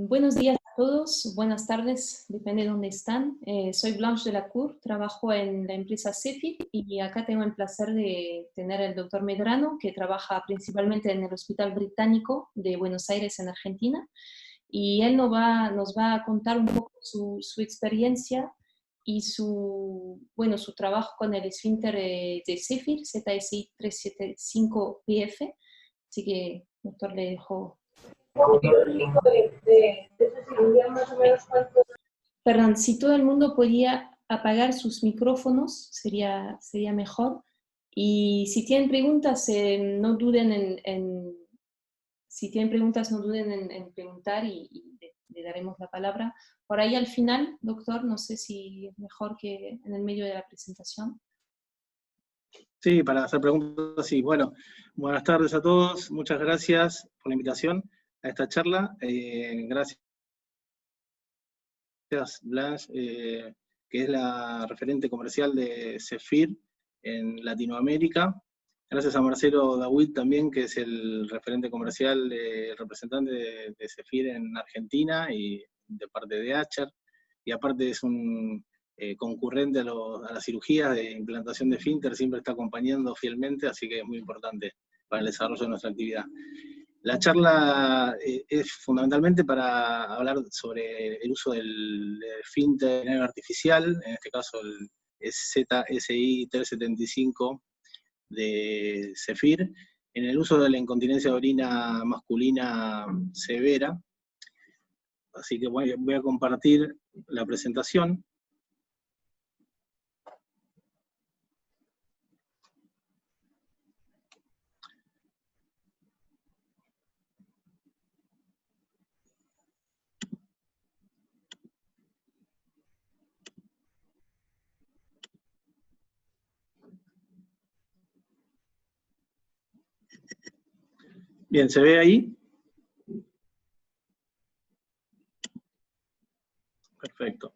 Buenos días a todos, buenas tardes, depende de dónde están. Soy Blanche Delacour, trabajo en la empresa Zephyr y acá tengo el placer de tener al doctor Medrano, que trabaja principalmente en el Hospital Británico de Buenos Aires, en Argentina, y él nos va a contar un poco su experiencia y su trabajo con el esfínter de Zephyr, ZSI 375PF. Así que, doctor, le dejo. De esa cirugía, más o menos, ¿cuánto? Perdón, si todo el mundo podía apagar sus micrófonos, sería mejor. Y si tienen preguntas, no duden en preguntar y le daremos la palabra. Por ahí al final, doctor, no sé si es mejor que en el medio de la presentación. Sí, para hacer preguntas, sí. Bueno, buenas tardes a todos. Muchas gracias por la invitación a esta charla. Gracias, Blanche, que es la referente comercial de Zephyr en Latinoamérica. Gracias a Marcelo Dawit también, que es el referente comercial, el representante de Zephyr en Argentina y de parte de Acher. Y aparte es un concurrente a las cirugías de implantación de esfínter, siempre está acompañando fielmente, así que es muy importante para el desarrollo de nuestra actividad. La charla es fundamentalmente para hablar sobre el uso del esfínter artificial, en este caso el ZSI 375 de Zephyr, en el uso de la incontinencia de orina masculina severa. Así que voy a compartir la presentación. Bien, ¿se ve ahí? Perfecto.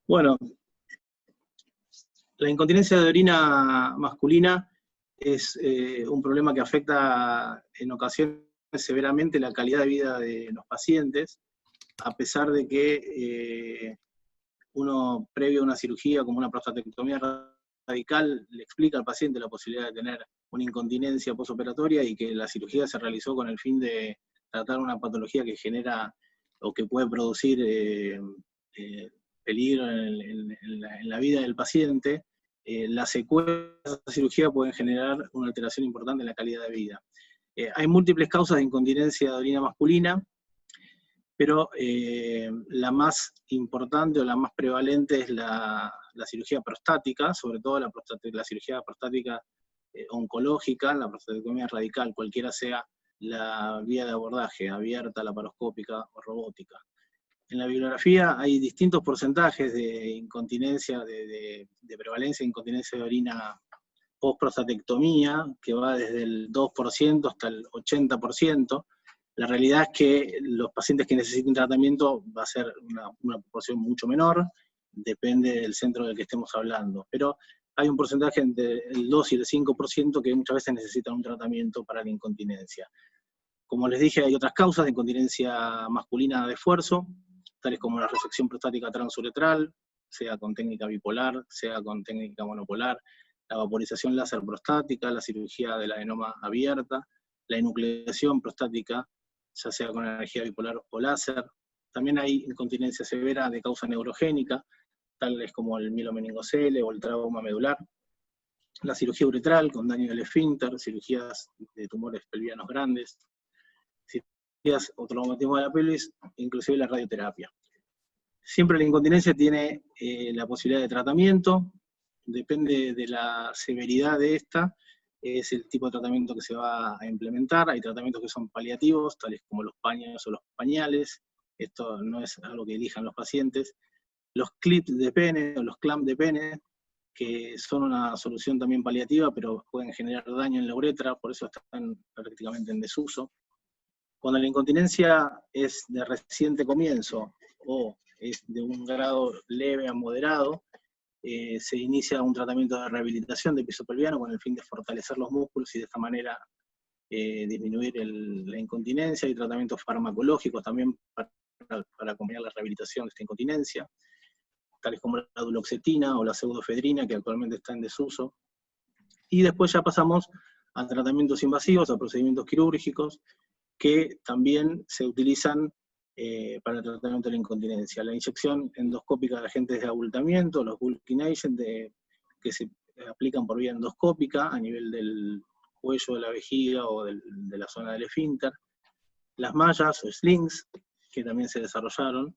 Bueno, la incontinencia de orina masculina es un problema que afecta en ocasiones severamente la calidad de vida de los pacientes, a pesar de que uno, previo a una cirugía como una prostatectomía radical, le explica al paciente la posibilidad de tener una incontinencia postoperatoria y que la cirugía se realizó con el fin de tratar una patología que genera o que puede producir peligro en la vida del paciente. Las secuelas de la cirugía pueden generar una alteración importante en la calidad de vida. Hay múltiples causas de incontinencia de orina masculina, pero la más importante o la más prevalente es la cirugía prostática, sobre todo la cirugía prostática oncológica, la prostatectomía radical, cualquiera sea la vía de abordaje, abierta, laparoscópica o robótica. En la bibliografía hay distintos porcentajes de incontinencia, de prevalencia de incontinencia de orina post-prostatectomía, que va desde el 2% hasta el 80%. La realidad es que los pacientes que necesiten tratamiento va a ser una proporción mucho menor, depende del centro del que estemos hablando. Pero hay un porcentaje entre el 2 y el 5% que muchas veces necesitan un tratamiento para la incontinencia. Como les dije, hay otras causas de incontinencia masculina de esfuerzo, tales como la resección prostática transuretral, sea con técnica bipolar, sea con técnica monopolar, la vaporización láser prostática, la cirugía del adenoma abierta, la enucleación prostática, ya sea con energía bipolar o láser. También hay incontinencia severa de causa neurogénica, tales como el mielomeningocele o el trauma medular. La cirugía uretral con daño del esfínter, cirugías de tumores pelvianos grandes, cirugías o traumatismo de la pelvis, inclusive la radioterapia. Siempre la incontinencia tiene la posibilidad de tratamiento, depende de la severidad de esta, es el tipo de tratamiento que se va a implementar. Hay tratamientos que son paliativos, tales como los paños o los pañales, esto no es algo que elijan los pacientes. Los clips de pene o los clamps de pene, que son una solución también paliativa, pero pueden generar daño en la uretra, por eso están prácticamente en desuso. Cuando la incontinencia es de reciente comienzo o es de un grado leve a moderado, se inicia un tratamiento de rehabilitación de piso pelviano con el fin de fortalecer los músculos y de esta manera disminuir la incontinencia, y tratamientos farmacológicos también para acompañar la rehabilitación de esta incontinencia, tales como la duloxetina o la pseudoefedrina, que actualmente está en desuso. Y después ya pasamos a tratamientos invasivos, a procedimientos quirúrgicos, que también se utilizan para el tratamiento de la incontinencia. La inyección endoscópica de agentes de abultamiento, los bulking agents, que se aplican por vía endoscópica a nivel del cuello de la vejiga o de la zona del esfínter. Las mallas o slings, que también se desarrollaron.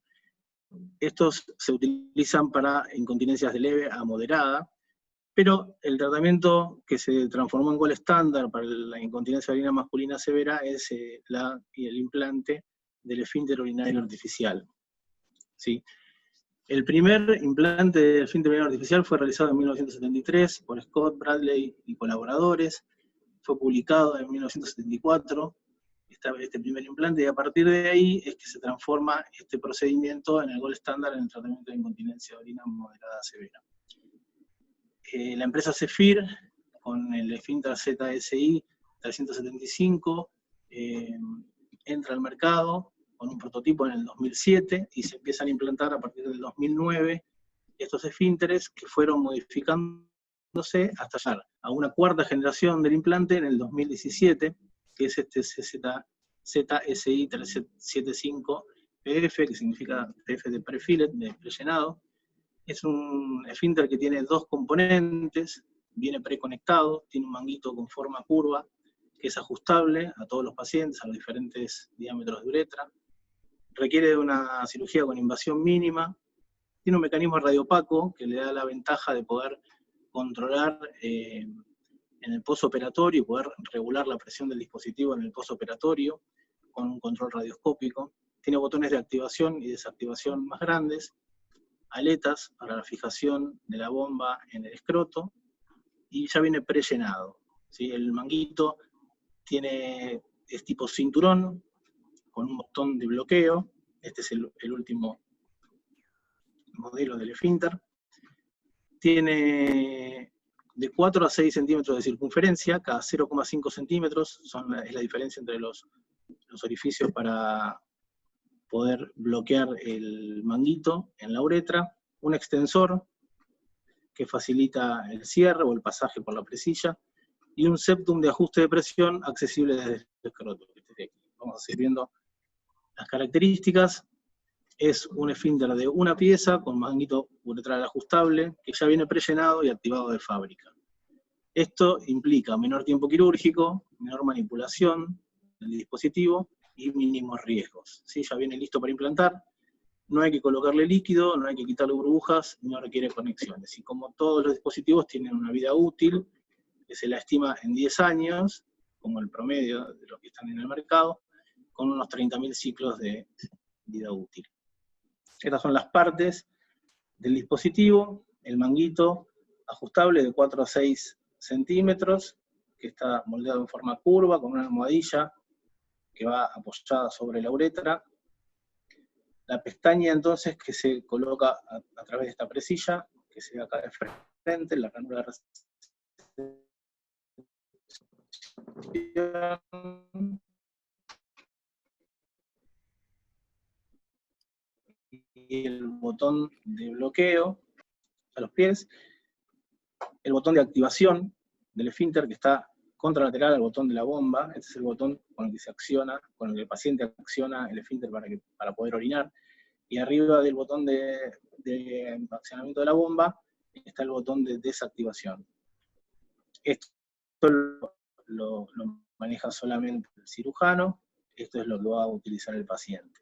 Estos se utilizan para incontinencias de leve a moderada, pero el tratamiento que se transformó en gol estándar para la incontinencia urinaria masculina severa es el implante del esfínter urinario artificial. ¿Sí? El primer implante del esfínter urinario artificial fue realizado en 1973 por Scott Bradley y colaboradores. Fue publicado en 1974 este primer implante, y a partir de ahí es que se transforma este procedimiento en el gol estándar en el tratamiento de incontinencia de orina moderada severa. La empresa Zephyr, con el esfínter ZSI 375, entra al mercado con un prototipo en el 2007 y se empiezan a implantar a partir del 2009 estos esfínteres, que fueron modificándose hasta llegar a una cuarta generación del implante en el 2017, que es este ZSI 375 PF, que significa PF de prefillet, de prellenado. Es un esfínter que tiene dos componentes, viene preconectado, tiene un manguito con forma curva, que es ajustable a todos los pacientes, a los diferentes diámetros de uretra. Requiere de una cirugía con invasión mínima. Tiene un mecanismo radiopaco que le da la ventaja de poder controlar en el posoperatorio y poder regular la presión del dispositivo en el posoperatorio con un control radioscópico. Tiene botones de activación y desactivación más grandes, aletas para la fijación de la bomba en el escroto, y ya viene prellenado. ¿Sí? El manguito es tipo cinturón, con un botón de bloqueo. Este es el último modelo del esfínter. Tiene de 4 a 6 centímetros de circunferencia, cada 0,5 centímetros es la diferencia entre los orificios para poder bloquear el manguito en la uretra. Un extensor que facilita el cierre o el pasaje por la presilla, y un septum de ajuste de presión accesible desde el escroto. Vamos a seguir viendo las características. Es un esfínter de una pieza con manguito uretral ajustable, que ya viene prellenado y activado de fábrica. Esto implica menor tiempo quirúrgico, menor manipulación del dispositivo y mínimos riesgos. ¿Sí? Ya viene listo para implantar, no hay que colocarle líquido, no hay que quitarle burbujas, no requiere conexiones. Y como todos los dispositivos tienen una vida útil, que se la estima en 10 años, como el promedio de los que están en el mercado, con unos 30.000 ciclos de vida útil. Estas son las partes del dispositivo: el manguito ajustable de 4 a 6 centímetros, que está moldeado en forma curva, con una almohadilla que va apoyada sobre la uretra. La pestaña entonces que se coloca a través de esta presilla, que se ve acá de frente, la ranura de recepción, y el botón de bloqueo a los pies, el botón de activación del esfínter, que está contralateral al botón de la bomba. Este es el botón con el que se acciona, con el que el paciente acciona el esfínter para poder orinar. Y arriba del botón de accionamiento de la bomba está el botón de desactivación. Esto lo maneja solamente el cirujano, esto es lo que va a utilizar el paciente.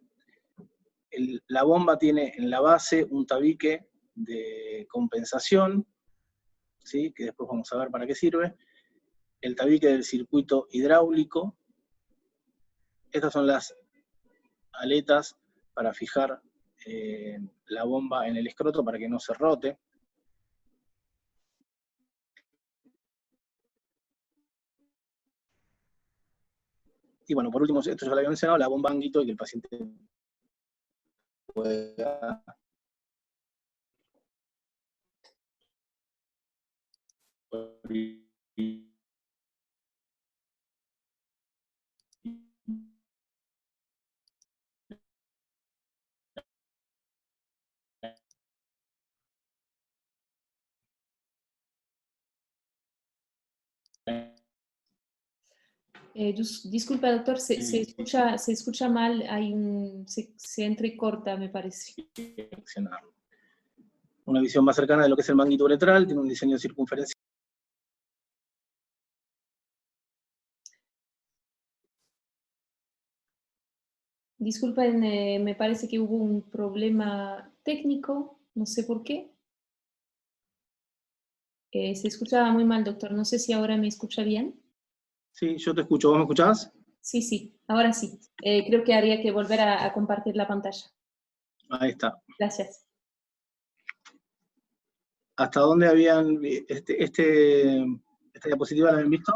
La bomba tiene en la base un tabique de compensación, ¿sí? Que después vamos a ver para qué sirve. El tabique del circuito hidráulico. Estas son las aletas para fijar la bomba en el escroto para que no se rote. Y bueno, por último, esto ya lo había mencionado, la bomba manguito, y que el paciente pueda Disculpa, doctor, se escucha mal, se entrecorta, me parece. Una visión más cercana de lo que es el manguito uretral, tiene un diseño circunferencial. Disculpen, me parece que hubo un problema técnico, no sé por qué. Se escuchaba muy mal, doctor, no sé si ahora me escucha bien. Sí, yo te escucho, ¿vos me escuchás? Sí, sí, ahora sí. Creo que habría que volver a compartir la pantalla. Ahí está. Gracias. ¿Hasta dónde habían, esta diapositiva la habían visto?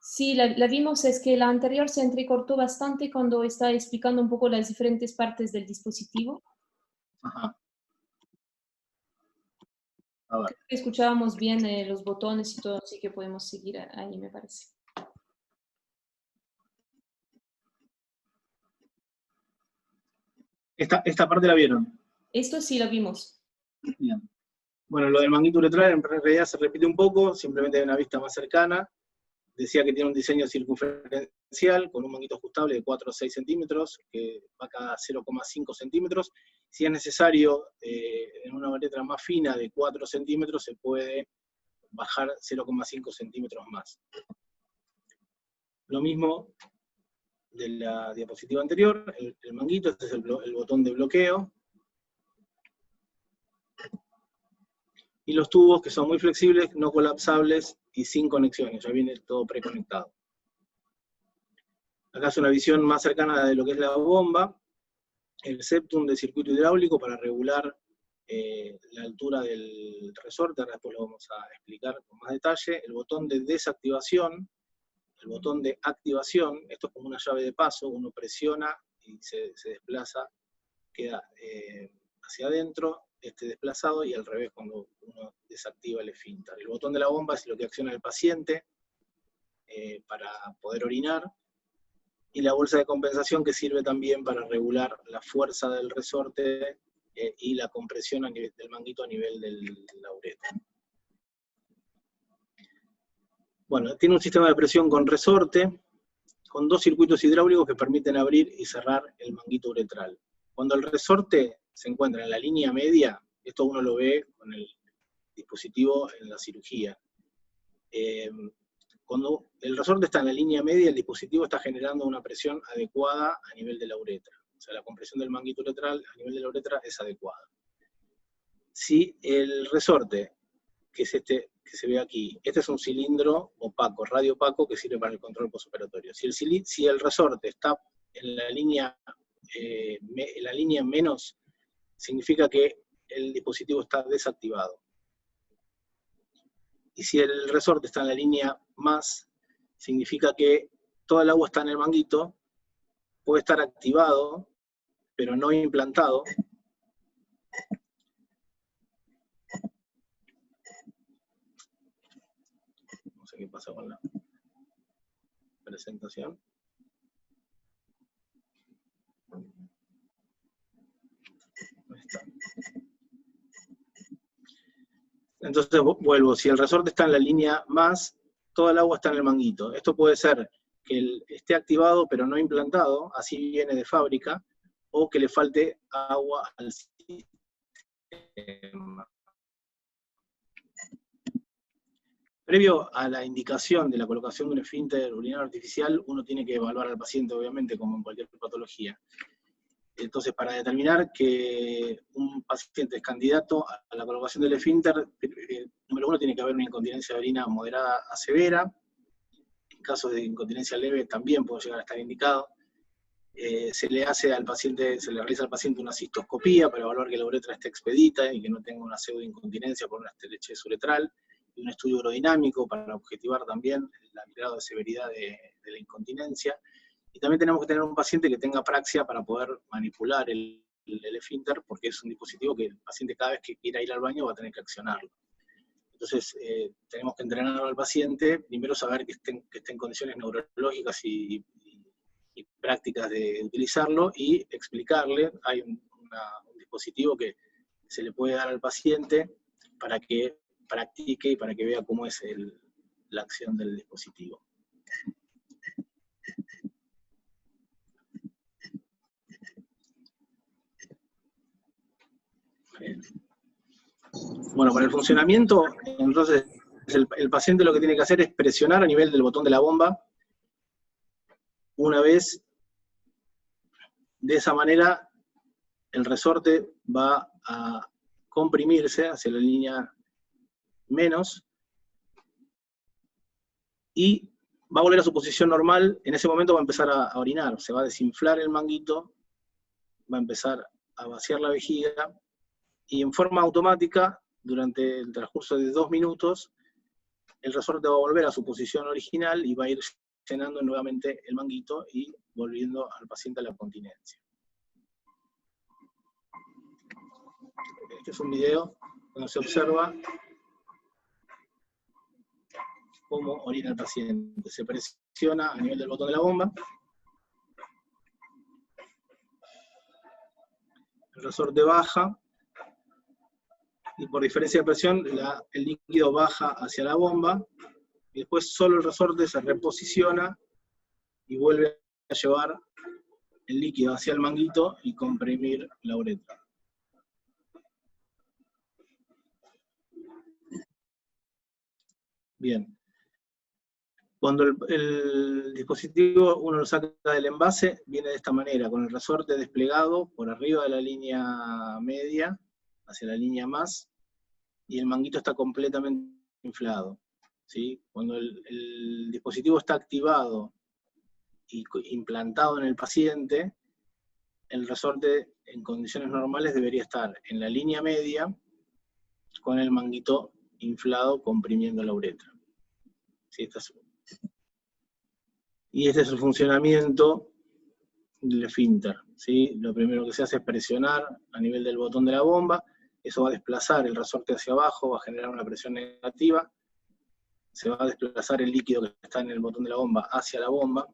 Sí, la vimos, es que la anterior se entrecortó bastante cuando estaba explicando un poco las diferentes partes del dispositivo. Ajá. A ver. Escuchábamos bien los botones y todo, así que podemos seguir ahí, me parece. Esta parte la vieron. Esto sí lo vimos. Bien. Bueno, lo del manguito uretral en realidad se repite un poco, simplemente hay una vista más cercana. Decía que tiene un diseño circunferencial con un manguito ajustable de 4 o 6 centímetros, que va cada 0,5 centímetros. Si es necesario, en una uretra más fina de 4 centímetros, se puede bajar 0,5 centímetros más. Lo mismo de la diapositiva anterior, el manguito, este es el botón de bloqueo. Y los tubos que son muy flexibles, no colapsables y sin conexiones, ya viene todo preconectado. Acá es una visión más cercana de lo que es la bomba, el septum del circuito hidráulico para regular la altura del resorte, ahora después lo vamos a explicar con más detalle, el botón de desactivación, el botón de activación, esto es como una llave de paso, uno presiona y se desplaza, queda hacia adentro, desplazado, y al revés cuando uno desactiva el esfínter. El botón de la bomba es lo que acciona el paciente para poder orinar, y la bolsa de compensación que sirve también para regular la fuerza del resorte y la compresión a nivel del manguito a nivel de la uretra. Bueno, tiene un sistema de presión con resorte, con 2 circuitos hidráulicos que permiten abrir y cerrar el manguito uretral. Cuando el resorte se encuentra en la línea media, esto uno lo ve con el dispositivo en la cirugía. Cuando el resorte está en la línea media, el dispositivo está generando una presión adecuada a nivel de la uretra. O sea, la compresión del manguito uretral a nivel de la uretra es adecuada. Si el resorte, que es este que se ve aquí, este es un cilindro opaco, radio opaco, que sirve para el control postoperatorio. Si el resorte está en la línea menos, significa que el dispositivo está desactivado. Y si el resorte está en la línea más, significa que toda el agua está en el manguito, puede estar activado, pero no implantado. No sé qué pasa con la presentación. Ahí está. Entonces vuelvo, si el resorte está en la línea más, toda el agua está en el manguito. Esto puede ser que esté activado pero no implantado, así viene de fábrica, o que le falte agua al sistema. Previo a la indicación de la colocación de un esfínter urinario artificial, uno tiene que evaluar al paciente, obviamente, como en cualquier patología. Entonces, para determinar que un paciente es candidato a la colocación del esfínter, número 1, tiene que haber una incontinencia de orina moderada a severa. En caso de incontinencia leve también puede llegar a estar indicado. Se le realiza al paciente una cistoscopía para evaluar que la uretra esté expedita y que no tenga una pseudoincontinencia por una estrechez uretral, y un estudio urodinámico para objetivar también el grado de severidad de la incontinencia. Y también tenemos que tener un paciente que tenga praxia para poder manipular el esfínter, porque es un dispositivo que el paciente cada vez que quiera ir al baño va a tener que accionarlo. Entonces, tenemos que entrenar al paciente, primero saber que esté en condiciones neurológicas y prácticas de utilizarlo, y explicarle. Hay un dispositivo que se le puede dar al paciente para que practique y para que vea cómo es la acción del dispositivo. Bien. Bueno, para el funcionamiento, entonces, el paciente lo que tiene que hacer es presionar a nivel del botón de la bomba. Una vez, de esa manera, el resorte va a comprimirse hacia la línea menos, y va a volver a su posición normal. En ese momento va a empezar a orinar, se va a desinflar el manguito, va a empezar a vaciar la vejiga, y en forma automática, durante el transcurso de 2 minutos, el resorte va a volver a su posición original y va a ir llenando nuevamente el manguito y volviendo al paciente a la continencia. Este es un video donde se observa cómo orina el paciente. Se presiona a nivel del botón de la bomba, el resorte baja, y por diferencia de presión el líquido baja hacia la bomba, y después solo el resorte se reposiciona y vuelve a llevar el líquido hacia el manguito y comprimir la uretra. Bien. Cuando el dispositivo uno lo saca del envase, viene de esta manera, con el resorte desplegado por arriba de la línea media, hacia la línea más, y el manguito está completamente inflado, ¿sí? Cuando el dispositivo está activado y implantado en el paciente, el resorte en condiciones normales debería estar en la línea media, con el manguito inflado comprimiendo la uretra. ¿Sí? Y este es el funcionamiento del esfínter, ¿sí? Lo primero que se hace es presionar a nivel del botón de la bomba, eso va a desplazar el resorte hacia abajo, va a generar una presión negativa, se va a desplazar el líquido que está en el botón de la bomba hacia la bomba,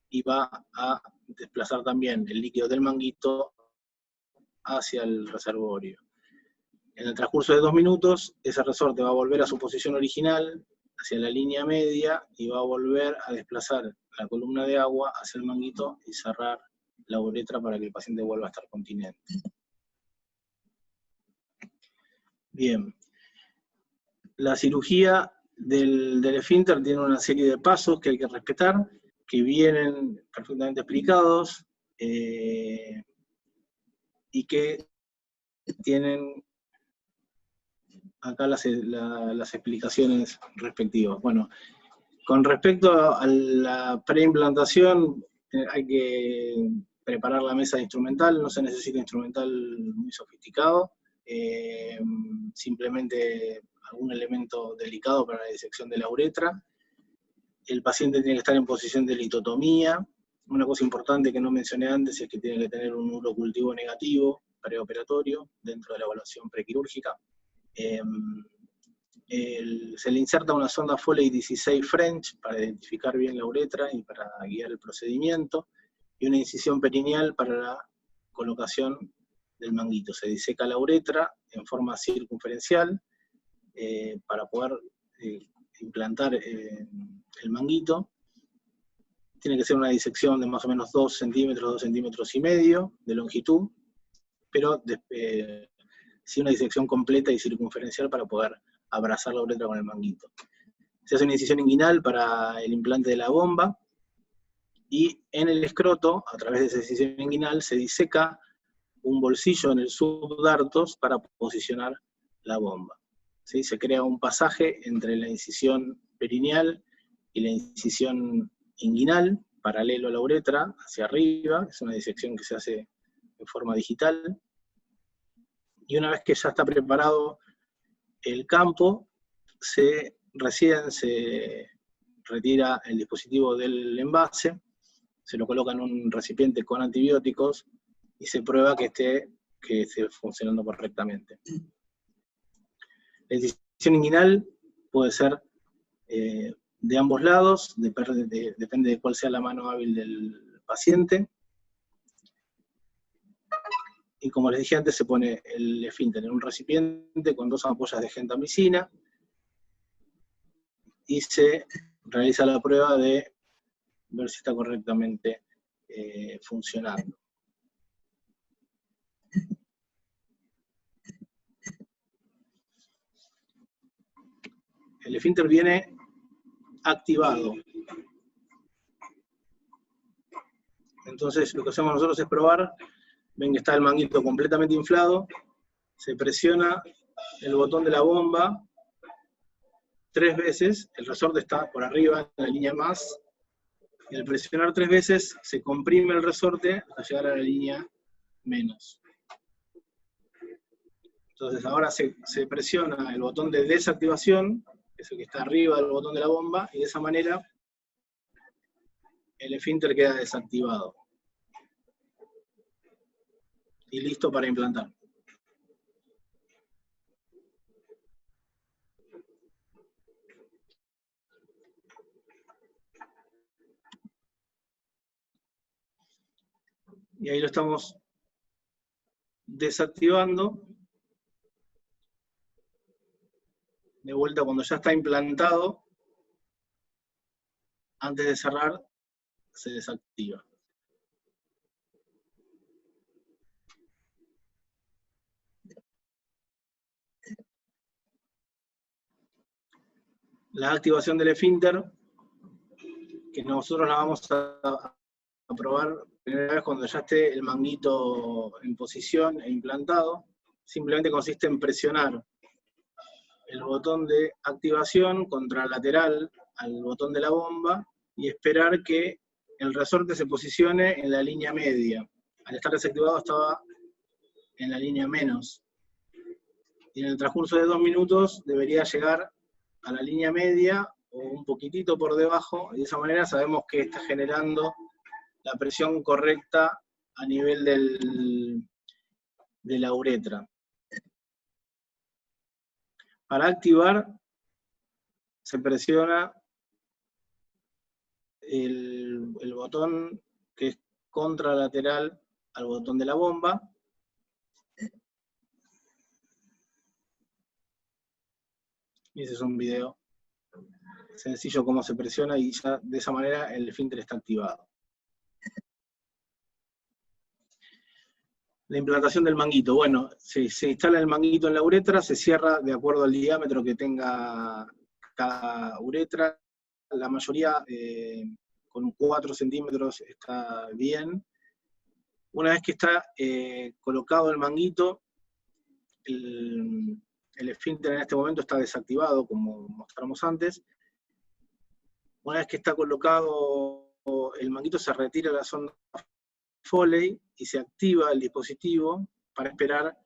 y va a desplazar también el líquido del manguito hacia el reservorio. En el transcurso de 2 minutos, ese resorte va a volver a su posición original, hacia la línea media, y va a volver a desplazar la columna de agua hacia el manguito y cerrar la uretra para que el paciente vuelva a estar continente. Bien. La cirugía del esfínter tiene una serie de pasos que hay que respetar, que vienen perfectamente explicados, y que tienen acá las explicaciones respectivas. Bueno, con respecto a la preimplantación, hay que preparar la mesa instrumental, no se necesita instrumental muy sofisticado, simplemente algún elemento delicado para la disección de la uretra. El paciente tiene que estar en posición de litotomía. Una cosa importante que no mencioné antes es que tiene que tener un urocultivo negativo preoperatorio dentro de la evaluación prequirúrgica. Se le inserta una sonda Foley 16 French para identificar bien la uretra y para guiar el procedimiento, y una incisión perineal para la colocación del manguito. Se diseca la uretra en forma circunferencial para poder implantar el manguito. Tiene que ser una disección de más o menos 2 centímetros, 2 centímetros y medio de longitud, pero sí una disección completa y circunferencial para poder abrazar la uretra con el manguito. Se hace una incisión inguinal para el implante de la bomba, y en el escroto, a través de esa incisión inguinal, se diseca un bolsillo en el subdartos para posicionar la bomba. ¿Sí? Se crea un pasaje entre la incisión perineal y la incisión inguinal, paralelo a la uretra, hacia arriba. Es una disección que se hace en forma digital. Y una vez que ya está preparado el campo, recién se retira el dispositivo del envase, se lo coloca en un recipiente con antibióticos y se prueba que esté funcionando correctamente. La incisión inguinal puede ser de ambos lados, depende de cuál sea la mano hábil del paciente. Y como les dije antes, se pone el esfínter en un recipiente con 2 ampollas de gentamicina y se realiza la prueba de ver si está correctamente funcionando. El esfínter viene activado. Entonces lo que hacemos nosotros es probar. Ven que está el manguito completamente inflado, se presiona el botón de la bomba 3 veces, el resorte está por arriba en la línea más, y al presionar 3 veces se comprime el resorte hasta llegar a la línea menos. Entonces ahora se presiona el botón de desactivación, que es el que está arriba del botón de la bomba, y de esa manera el esfínter queda desactivado. Y listo para implantar. Y ahí lo estamos desactivando. De vuelta cuando ya está implantado, antes de cerrar, se desactiva. La activación del esfínter, que nosotros la vamos a probar primera vez cuando ya esté el manguito en posición e implantado, simplemente consiste en presionar el botón de activación contralateral al botón de la bomba y esperar que el resorte se posicione en la línea media. Al estar desactivado estaba en la línea menos. Y en el transcurso de 2 minutos debería llegar a la línea media o un poquitito por debajo, y de esa manera sabemos que está generando la presión correcta a nivel de la uretra. Para activar, se presiona el botón que es contralateral al botón de la bomba. Y ese es un video sencillo cómo se presiona y ya de esa manera el esfínter está activado. La implantación del manguito. Bueno, se instala el manguito en la uretra, se cierra de acuerdo al diámetro que tenga cada uretra. La mayoría con 4 centímetros está bien. Una vez que está colocado el manguito, el esfínter en este momento está desactivado, como mostramos antes. Una vez que está colocado el manguito, se retira la sonda Foley y se activa el dispositivo para esperar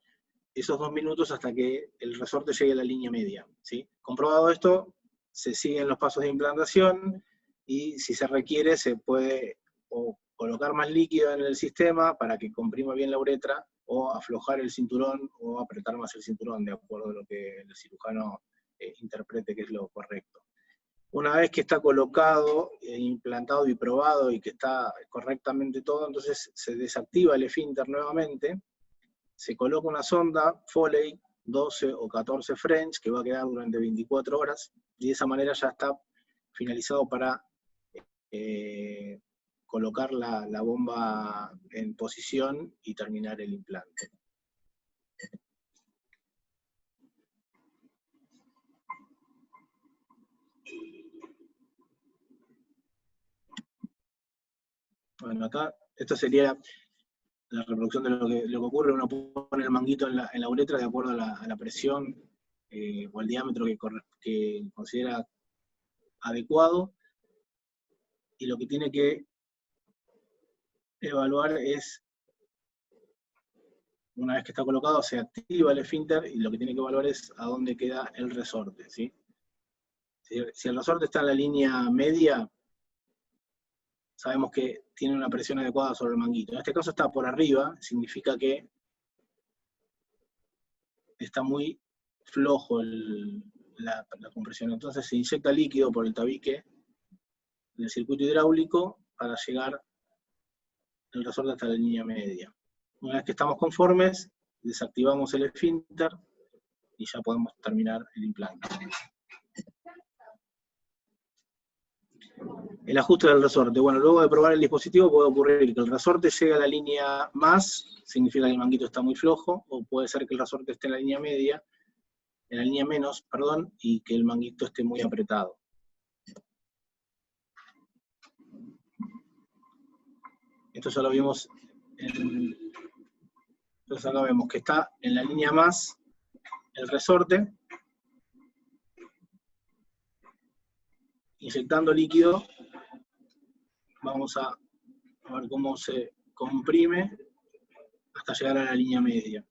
esos 2 minutos hasta que el resorte llegue a la línea media, ¿sí? Comprobado esto, se siguen los pasos de implantación y si se requiere se puede o colocar más líquido en el sistema para que comprima bien la uretra, o aflojar el cinturón o apretar más el cinturón, de acuerdo a lo que el cirujano interprete que es lo correcto. Una vez que está colocado, implantado y probado y que está correctamente todo, entonces se desactiva el esfínter nuevamente, se coloca una sonda Foley 12 o 14 French que va a quedar durante 24 horas y de esa manera ya está finalizado para colocar la bomba en posición y terminar el implante. Bueno, acá, esta sería la reproducción de lo que ocurre. Uno pone el manguito en la uretra de acuerdo a la presión o al diámetro que considera adecuado, y lo que tiene que evaluar es, una vez que está colocado, se activa el esfínter, y lo que tiene que evaluar es a dónde queda el resorte, ¿sí? Si el resorte está en la línea media, sabemos que tiene una presión adecuada sobre el manguito. En este caso está por arriba, significa que está muy flojo el la compresión. Entonces se inyecta líquido por el tabique del circuito hidráulico para llegar el resorte hasta la línea media. Una vez que estamos conformes, desactivamos el esfínter y ya podemos terminar el implante. El ajuste del resorte. Bueno, luego de probar el dispositivo puede ocurrir que el resorte llegue a la línea más, significa que el manguito está muy flojo, o puede ser que el resorte esté en la línea media, en la línea menos, perdón, y que el manguito esté muy apretado. Esto ya lo vimos entonces acá vemos que está en la línea más el resorte, inyectando líquido, vamos a ver cómo se comprime hasta llegar a la línea media.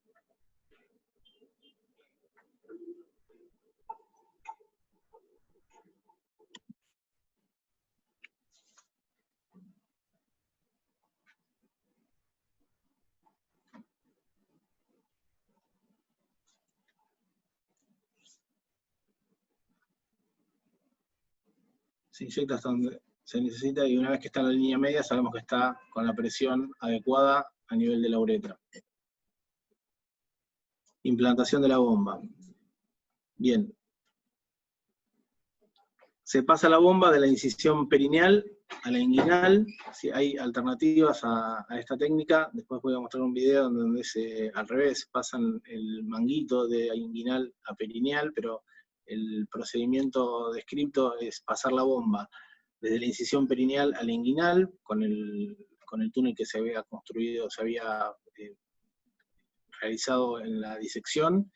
Se inyecta hasta donde se necesita y una vez que está en la línea media sabemos que está con la presión adecuada a nivel de la uretra. Implantación de la bomba. Bien. Se pasa la bomba de la incisión perineal a la inguinal. Sí, hay alternativas a esta técnica. Después voy a mostrar un video donde al revés pasan el manguito de inguinal a perineal, pero el procedimiento descrito es pasar la bomba desde la incisión perineal a la inguinal, con el túnel que se había construido, se había realizado en la disección.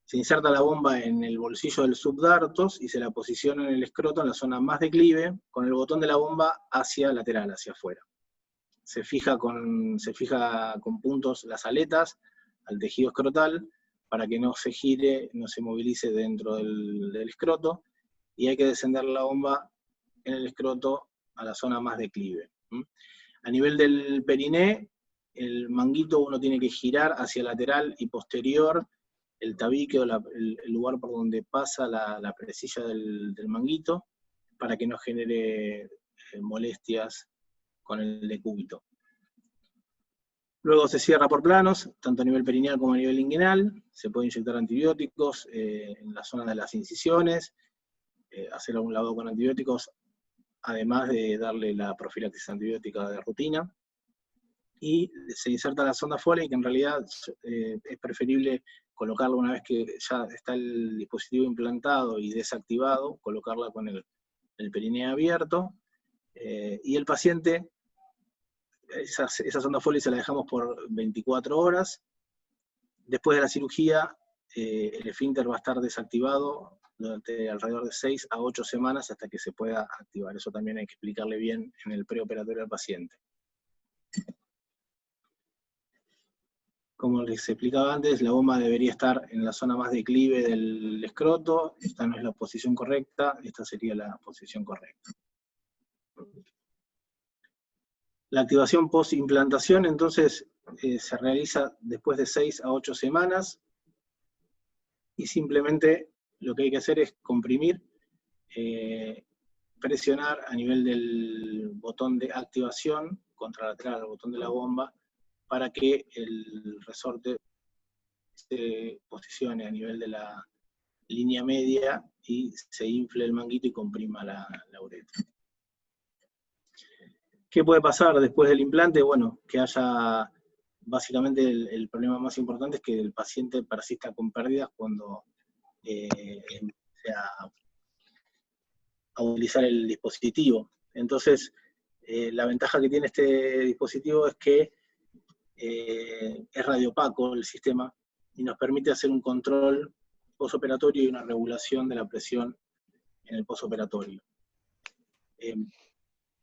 Se inserta la bomba en el bolsillo del subdartos y se la posiciona en el escroto en la zona más declive, con el botón de la bomba hacia lateral, hacia afuera. Se fija con puntos las aletas al tejido escrotal para que no se gire, no se movilice dentro del escroto, y hay que descender la bomba en el escroto a la zona más declive. A nivel del periné, el manguito uno tiene que girar hacia lateral y posterior el tabique o el lugar por donde pasa la presilla del manguito, para que no genere molestias con el decúbito. Luego se cierra por planos, tanto a nivel perineal como a nivel inguinal. Se puede inyectar antibióticos en la zona de las incisiones, hacer algún lavado con antibióticos, además de darle la profilaxis antibiótica de rutina. Y se inserta la sonda Foley, que en realidad es preferible colocarla una vez que ya está el dispositivo implantado y desactivado, colocarla con el perineo abierto, y el paciente, esa sonda Foley se la dejamos por 24 horas. Después de la cirugía, el esfínter va a estar desactivado durante alrededor de 6 a 8 semanas hasta que se pueda activar. Eso también hay que explicarle bien en el preoperatorio al paciente. Como les explicaba antes, la bomba debería estar en la zona más declive del escroto. Esta no es la posición correcta, esta sería la posición correcta. La activación post-implantación, entonces, se realiza después de 6 a 8 semanas, y simplemente lo que hay que hacer es comprimir, presionar a nivel del botón de activación, contralateral al botón de la bomba, para que el resorte se posicione a nivel de la línea media y se infle el manguito y comprima la uretra. ¿Qué puede pasar después del implante? Bueno, que haya, básicamente el problema más importante es que el paciente persista con pérdidas cuando empiece a utilizar el dispositivo. Entonces, la ventaja que tiene este dispositivo es que es radiopaco el sistema y nos permite hacer un control posoperatorio y una regulación de la presión en el posoperatorio.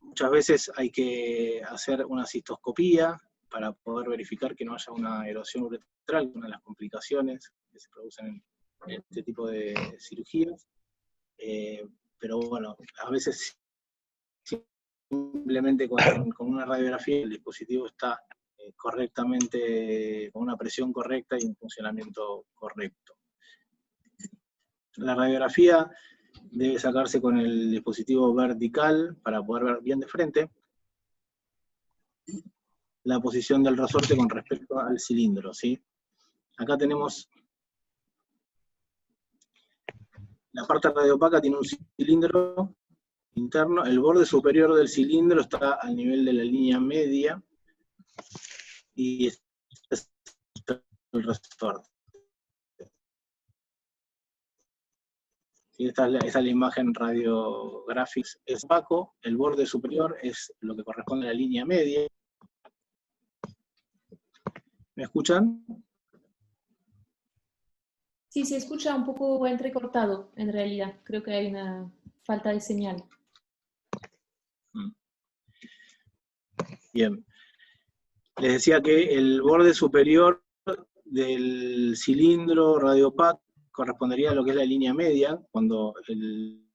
Muchas veces hay que hacer una cistoscopía para poder verificar que no haya una erosión uretral, una de las complicaciones que se producen en este tipo de cirugías. Pero bueno, a veces simplemente con una radiografía el dispositivo está correctamente, con una presión correcta y un funcionamiento correcto. La radiografía debe sacarse con el dispositivo vertical para poder ver bien de frente la posición del resorte con respecto al cilindro, ¿sí? Acá tenemos la parte radiopaca, tiene un cilindro interno, el borde superior del cilindro está al nivel de la línea media, y este es el resorte. Esta es la imagen radiográfica, es opaco, el borde superior es lo que corresponde a la línea media. ¿Me escuchan? Sí, se escucha un poco entrecortado, en realidad. Creo que hay una falta de señal. Bien. Les decía que el borde superior del cilindro radiopac correspondería a lo que es la línea media, cuando el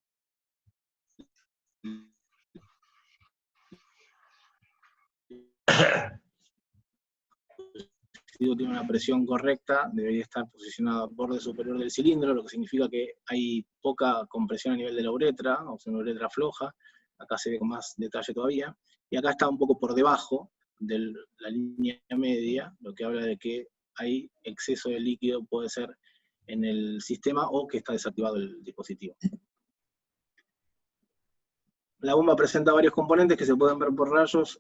dispositivo tiene una presión correcta, debería estar posicionado al borde superior del cilindro, lo que significa que hay poca compresión a nivel de la uretra, o sea, una uretra floja. Acá se ve con más detalle todavía, y acá está un poco por debajo de la línea media, lo que habla de que hay exceso de líquido, puede ser en el sistema o que está desactivado el dispositivo. La bomba presenta varios componentes que se pueden ver por rayos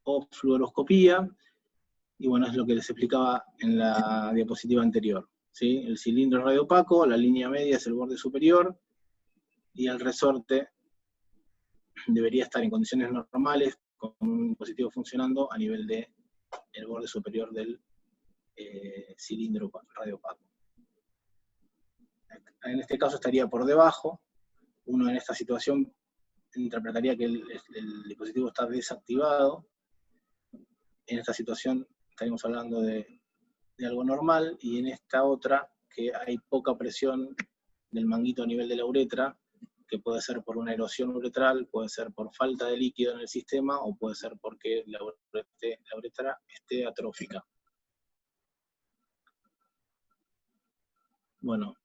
o fluoroscopía, y bueno, es lo que les explicaba en la diapositiva anterior, ¿sí? El cilindro radiopaco, la línea media es el borde superior, y el resorte debería estar en condiciones normales, con un dispositivo funcionando a nivel del borde superior del cilindro radiopaco. En este caso estaría por debajo. Uno en esta situación interpretaría que el dispositivo está desactivado. En esta situación estaríamos hablando de algo normal, y en esta otra, que hay poca presión del manguito a nivel de la uretra, que puede ser por una erosión uretral, puede ser por falta de líquido en el sistema, o puede ser porque la uretra esté atrófica. Bueno,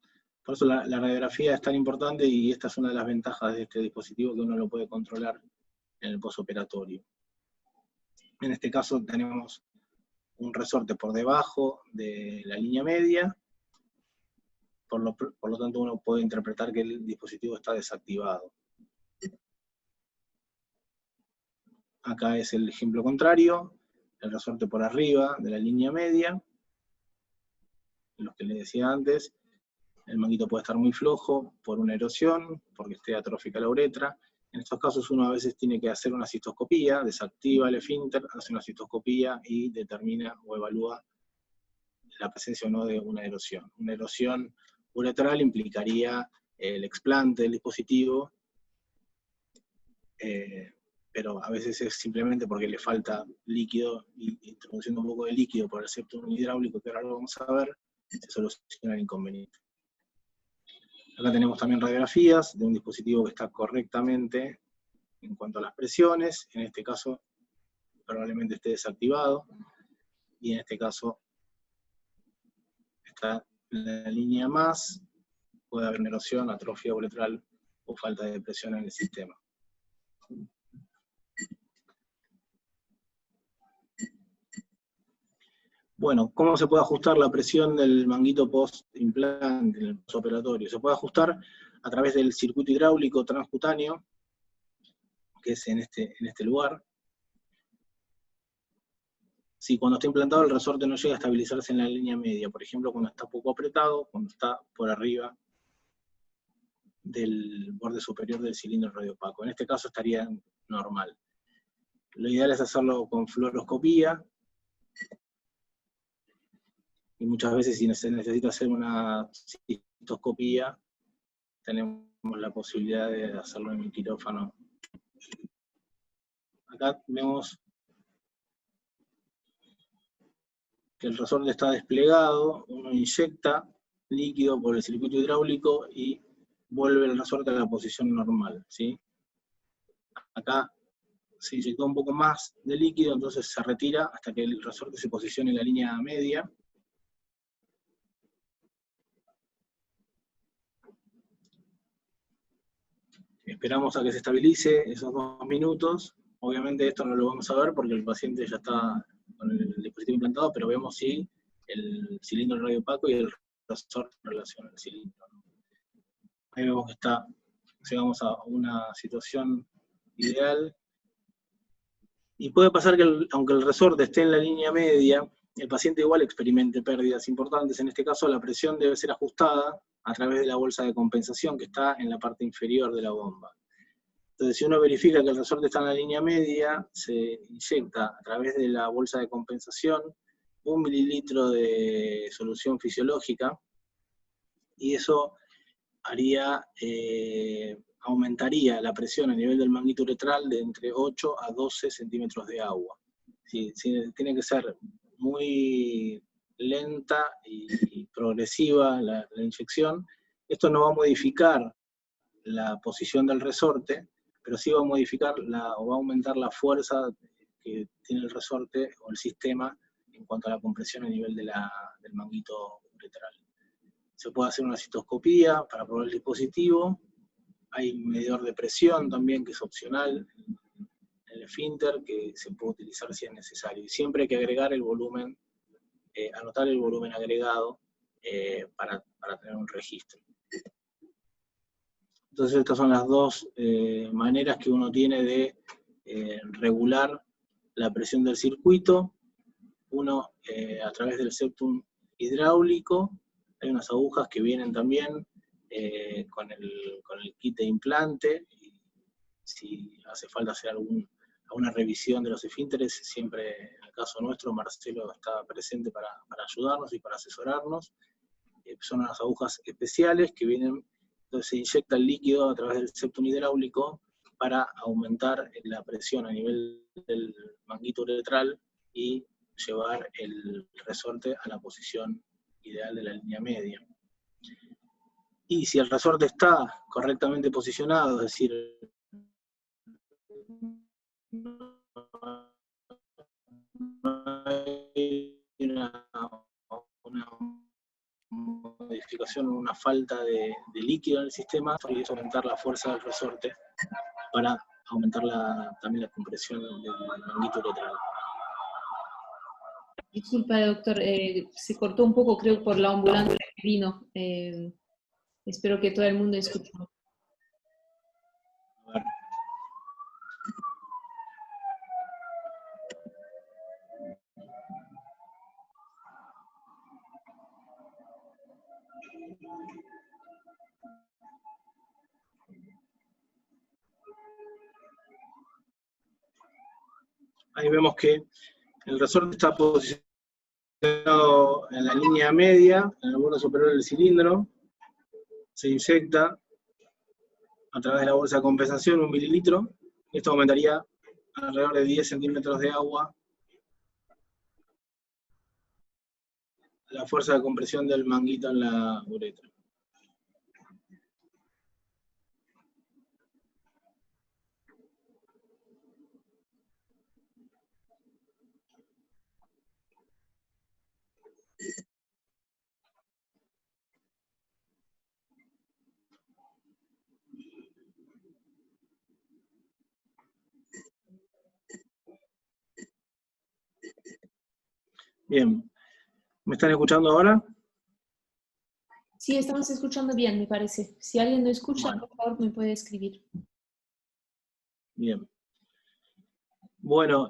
por eso la radiografía es tan importante, y esta es una de las ventajas de este dispositivo, que uno lo puede controlar en el postoperatorio. En este caso tenemos un resorte por debajo de la línea media, por lo tanto uno puede interpretar que el dispositivo está desactivado. Acá es el ejemplo contrario, el resorte por arriba de la línea media, lo que les decía antes. El manguito puede estar muy flojo por una erosión, porque esté atrófica la uretra. En estos casos uno a veces tiene que hacer una cistoscopía, desactiva el esfínter, hace una cistoscopía y determina o evalúa la presencia o no de una erosión. Una erosión uretral implicaría el explante del dispositivo, pero a veces es simplemente porque le falta líquido, y introduciendo un poco de líquido por el septum hidráulico, que ahora lo vamos a ver, se soluciona el inconveniente. Acá tenemos también radiografías de un dispositivo que está correctamente en cuanto a las presiones. En este caso probablemente esté desactivado, y en este caso está la línea más, puede haber erosión, atrofia uretral o falta de presión en el sistema. Bueno, ¿cómo se puede ajustar la presión del manguito post-implante en el postoperatorio? Se puede ajustar a través del circuito hidráulico transcutáneo, que es en este lugar. Si cuando está implantado el resorte no llega a estabilizarse en la línea media, por ejemplo, cuando está poco apretado, cuando está por arriba del borde superior del cilindro radiopaco. En este caso estaría normal. Lo ideal es hacerlo con fluoroscopía, y muchas veces si se necesita hacer una cistoscopía, tenemos la posibilidad de hacerlo en el quirófano. Acá vemos que el resorte está desplegado, uno inyecta líquido por el circuito hidráulico y vuelve el resorte a la posición normal, ¿sí? Acá se inyectó un poco más de líquido, entonces se retira hasta que el resorte se posicione en la línea media. esperamos a que se estabilice esos 2 minutos. Obviamente esto no lo vamos a ver porque el paciente ya está con el dispositivo implantado, pero vemos si el cilindro radiopaco y el resorte en relación al cilindro. Ahí vemos que llegamos a una situación ideal. Y puede pasar que aunque el resorte esté en la línea media, el paciente igual experimente pérdidas importantes. En este caso la presión debe ser ajustada a través de la bolsa de compensación que está en la parte inferior de la bomba. Entonces, si uno verifica que el resorte está en la línea media, se inyecta a través de la bolsa de compensación 1 mililitro de solución fisiológica, y eso aumentaría la presión a nivel del manguito uretral de entre 8 a 12 centímetros de agua. Sí, tiene que ser muy lenta y progresiva la inyección. Esto no va a modificar la posición del resorte, pero sí va a modificar o va a aumentar la fuerza que tiene el resorte o el sistema en cuanto a la compresión a nivel del manguito uretral. Se puede hacer una citoscopía para probar el dispositivo. Hay un medidor de presión también que es opcional en el esfínter, que se puede utilizar si es necesario. Y siempre hay que agregar el volumen, anotar el volumen agregado para tener un registro. Entonces estas son las dos maneras que uno tiene de regular la presión del circuito. Uno a través del septum hidráulico. Hay unas agujas que vienen también con el kit de implante, y si hace falta hacer alguna revisión de los esfínteres, siempre en el caso nuestro, Marcelo está presente para ayudarnos y para asesorarnos. Son unas agujas especiales que vienen, entonces se inyecta el líquido a través del septum hidráulico para aumentar la presión a nivel del manguito uretral y llevar el resorte a la posición ideal de la línea media. Y si el resorte está correctamente posicionado, es decir, una modificación, una falta de líquido en el sistema, y es aumentar la fuerza del resorte para aumentar también la compresión del manguito uretral. Disculpa, doctor, se cortó un poco, creo, por la ambulancia que vino. Espero que todo el mundo escuche. A ver. Ahí vemos que el resorte está posicionado en la línea media, en el borde superior del cilindro. Se inyecta a través de la bolsa de compensación 1 mililitro. Esto aumentaría alrededor de 10 centímetros de agua la fuerza de compresión del manguito en la uretra. Bien, ¿me están escuchando ahora? Sí, estamos escuchando bien, me parece. Si alguien no escucha, Bueno. por favor, me puede escribir. Bien. Bueno,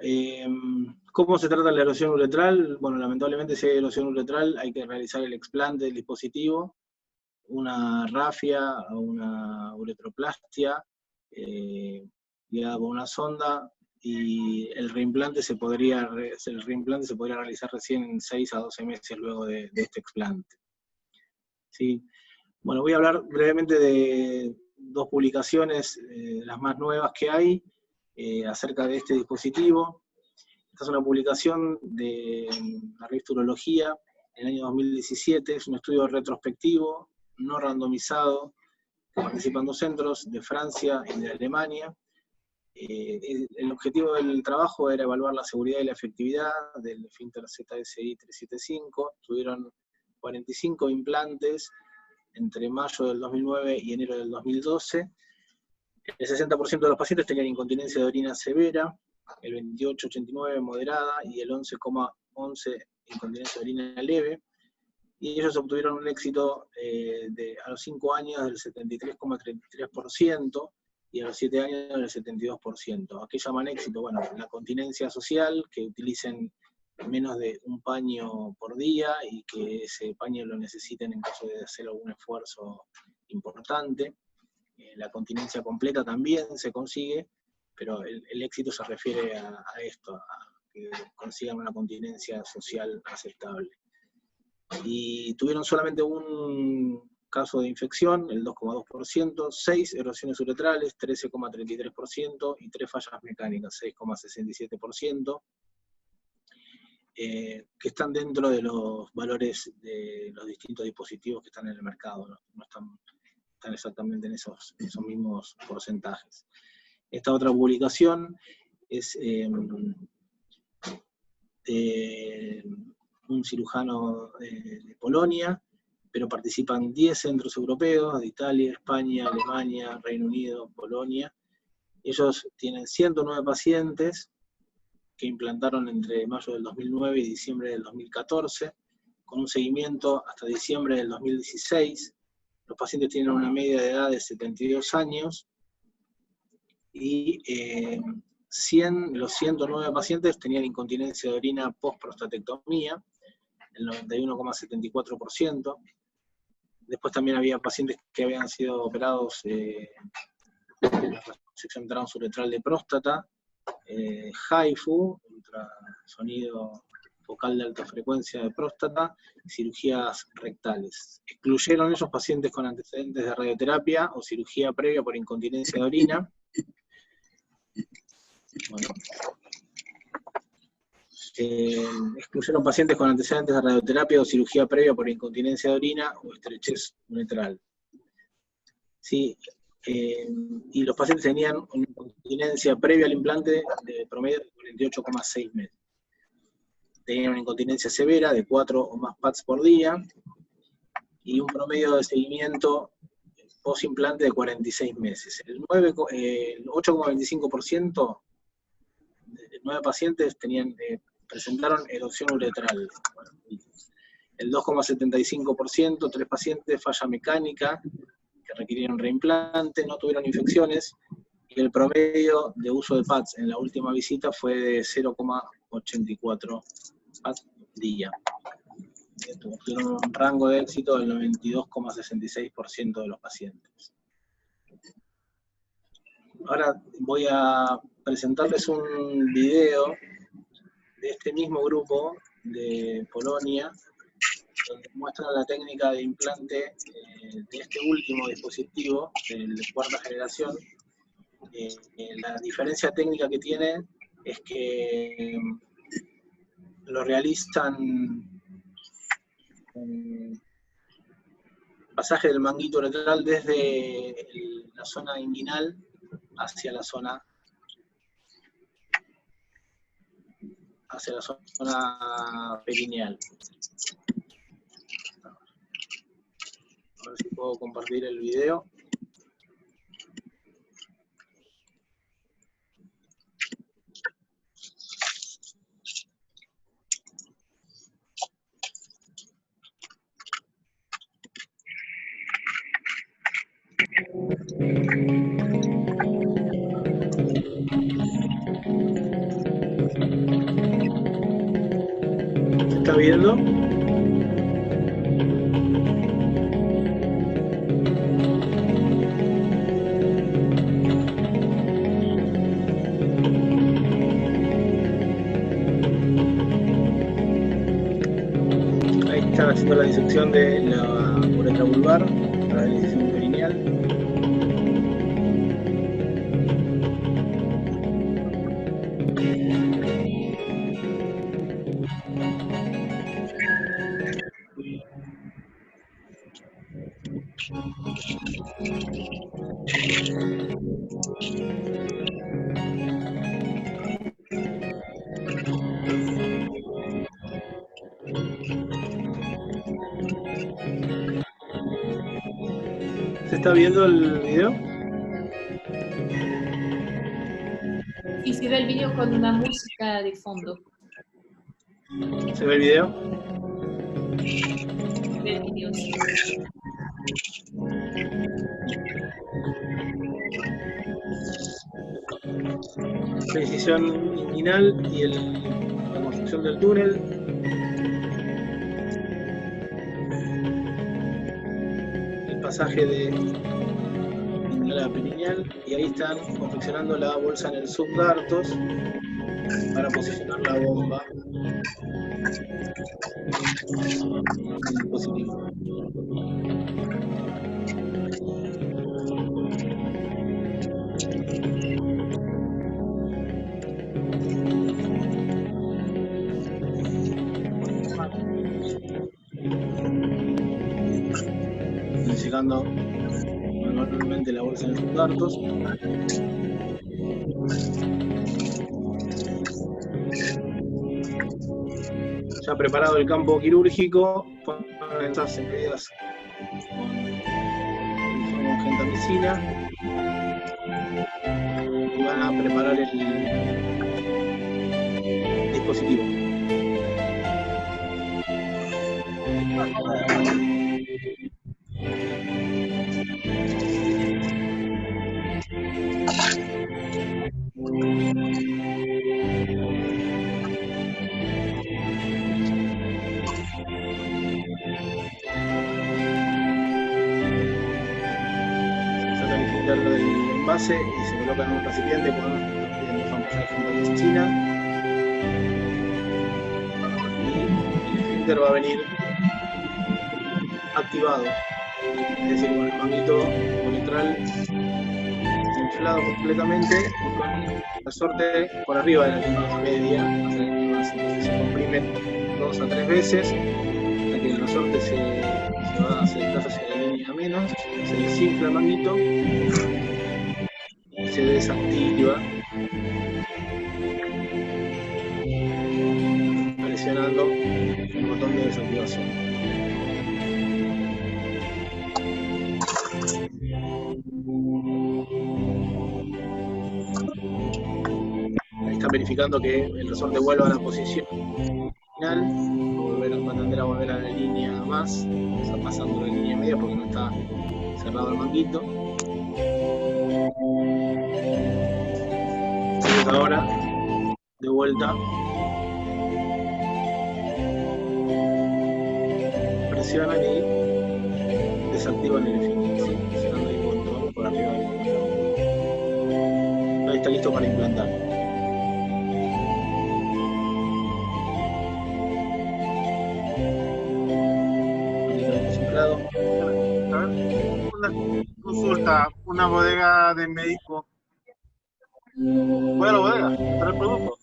¿cómo se trata la erosión uretral? Bueno, lamentablemente si hay erosión uretral hay que realizar el explante del dispositivo, una rafia o una uretroplastia guiada por una sonda, y el reimplante se podría realizar recién en 6 a 12 meses luego de este explante. ¿Sí? Bueno, voy a hablar brevemente de 2 publicaciones, las más nuevas que hay, acerca de este dispositivo. Esta es una publicación de la revista Urología en el año 2017, es un estudio retrospectivo, no randomizado, que participan 2 centros de Francia y de Alemania. El objetivo del trabajo era evaluar la seguridad y la efectividad del esfínter ZSI 375. Tuvieron 45 implantes entre mayo del 2009 y enero del 2012, El 60% de los pacientes tenían incontinencia de orina severa, el 28,89% moderada y el 11,11% incontinencia de orina leve. Y ellos obtuvieron un éxito a los 5 años del 73,33% y a los 7 años del 72%. ¿A qué llaman éxito? Bueno, la continencia social, que utilicen menos de un paño por día y que ese paño lo necesiten en caso de hacer algún esfuerzo importante. La continencia completa también se consigue, pero el éxito se refiere a esto, a que consigan una continencia social aceptable. Y tuvieron solamente un caso de infección, el 2,2%, 6 erosiones uretrales, 13,33%, y 3 fallas mecánicas, 6,67%, que están dentro de los valores de los distintos dispositivos que están en el mercado, no están exactamente en esos mismos porcentajes. Esta otra publicación es un cirujano de Polonia, pero participan 10 centros europeos, de Italia, España, Alemania, Reino Unido, Polonia. Ellos tienen 109 pacientes que implantaron entre mayo del 2009 y diciembre del 2014, con un seguimiento hasta diciembre del 2016. Los pacientes tienen una media de edad de 72 años, y los 109 pacientes tenían incontinencia de orina post-prostatectomía, el 91,74%. Después también había pacientes que habían sido operados de la resección transuretral de próstata, HIFU, ultrasonido focal de alta frecuencia de próstata, cirugías rectales. Excluyeron esos pacientes con antecedentes de radioterapia o cirugía previa por incontinencia de orina. Bueno, excluyeron pacientes con antecedentes de radioterapia o cirugía previa por incontinencia de orina o estrechez uretral. Sí, y los pacientes tenían una incontinencia previa al implante de promedio de 48,6 meses. Tenían una incontinencia severa de 4 o más pads por día, y un promedio de seguimiento post-implante de 46 meses. El 8,25% de 9 pacientes presentaron erosión uretral. El 2,75%, 3 pacientes, falla mecánica, que requirieron reimplante, no tuvieron infecciones, y el promedio de uso de pads en la última visita fue de 0,84 pads por día. Tuvieron un rango de éxito del 92,66% de los pacientes. Ahora voy a presentarles un video de este mismo grupo de Polonia, donde muestra la técnica de implante de este último dispositivo, el de cuarta generación. La diferencia técnica que tiene es que lo realizan un pasaje del manguito uretral desde la zona inguinal hacia la zona perineal. A ver si puedo compartir el video. ¿Se está viendo? Ahí están haciendo la disección de la uretra vulvar para la disección perineal. ¿Se está viendo el video? Y se ve el vídeo con una música de fondo. ¿Se ve el video? Se ve el vídeo, sí. Precisión inguinal y la construcción del túnel. El pasaje de inguinal a perineal, y ahí están confeccionando la bolsa en el subdartos para posicionar la bomba en el dispositivo. Llegando manualmente la bolsa en el subdartos. Ya preparado el campo quirúrgico, ponen estas medidas con gentamicina y van a preparar el dispositivo. Del envase y se coloca en un recipiente con dos ampollas de gentamicina y el esfínter va a venir activado, es decir, con el manguito uretral inflado completamente y con el resorte por arriba de la línea media, entonces se comprimen 2 a 3 veces hasta que el resorte se desplaza hacia la línea menos, se desinfla el manguito y se desactiva presionando el botón de desactivación. Ahí está verificando que el resorte vuelva a la posición final, va a tender a volver a la línea más, está pasando la línea media porque no está cerrado el manguito. Entonces ahora, de vuelta, presionan y desactivan el esfínter, presionando ahí un botón por arriba del botón. Ahí está listo para implantar. Una consulta, una bodega de médico. Voy a la bodega, traer productos.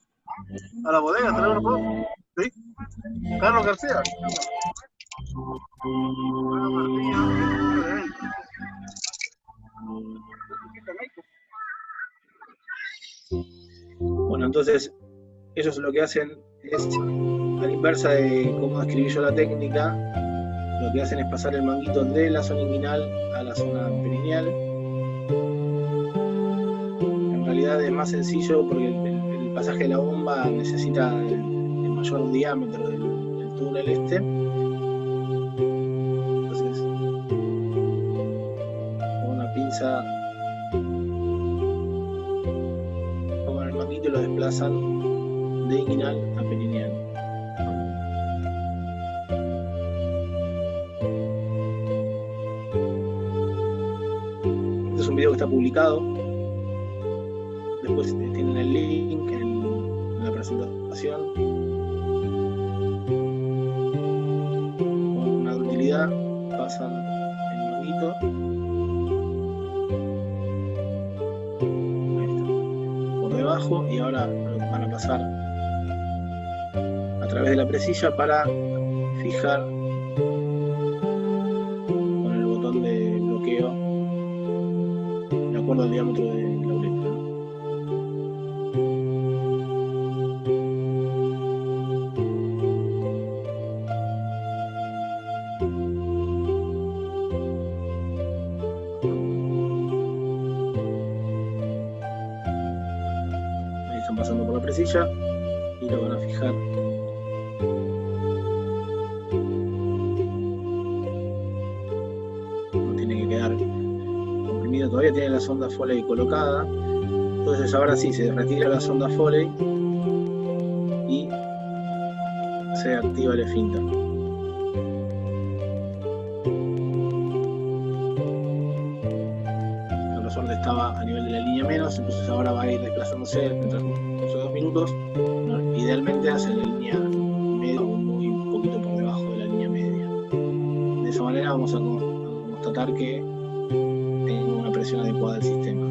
A la bodega, traer unos productos. ¿Sí? Carlos García. Bueno, entonces ellos lo que hacen es, a la inversa de cómo describí yo la técnica, lo que hacen es pasar el manguito de la zona inguinal a la zona perineal. En realidad es más sencillo porque el pasaje de la bomba necesita el mayor diámetro del túnel este. Entonces, con una pinza toman el manguito y lo desplazan de inguinal a perineal. Este es un video que está publicado. Después tienen el link en la presentación. Con una utilidad pasan el manguito. Ahí está. Por debajo, y ahora van a pasar a través de la presilla para fijar con el botón de bloqueo de acuerdo al diámetro de la uretra. vayan pasando por la presilla y lo van a fijar. No tiene que quedar comprimido, todavía tiene la sonda Foley colocada. Entonces ahora sí, se retira la sonda Foley y se activa el esfínter. La suerte estaba a nivel de la línea menos, entonces ahora va a ir desplazándose en el transcurso de 2 minutos. Idealmente hacia la línea media o muy poquito por debajo de la línea media. De esa manera vamos a constatar que tenga una presión adecuada del sistema.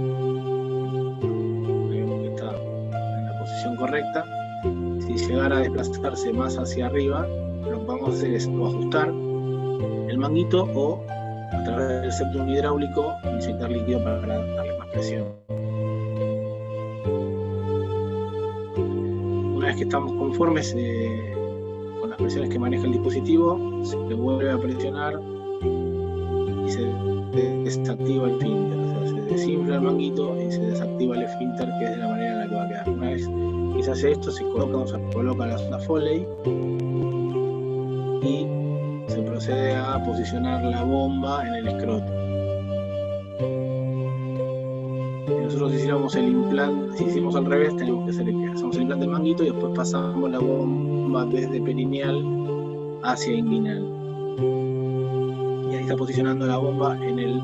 Vemos que está en la posición correcta. Si llegara a desplazarse más hacia arriba, lo que vamos a hacer es o ajustar el manguito o a través del septum hidráulico inyectar líquido para darle más presión. Una vez que estamos conformes con las presiones que maneja el dispositivo, se vuelve a presionar y se desactiva el esfínter, o sea, se desinfla el manguito y se desactiva el esfínter, que es de la manera en la que va a quedar. Una vez que se hace esto, se coloca la sonda Foley y se procede a posicionar la bomba en el escroto. Si nosotros hiciéramos el implante, si hicimos al revés, tenemos que hacer hacemos el implante del manguito y después pasamos la bomba desde perineal hacia inguinal. Y ahí está posicionando la bomba en el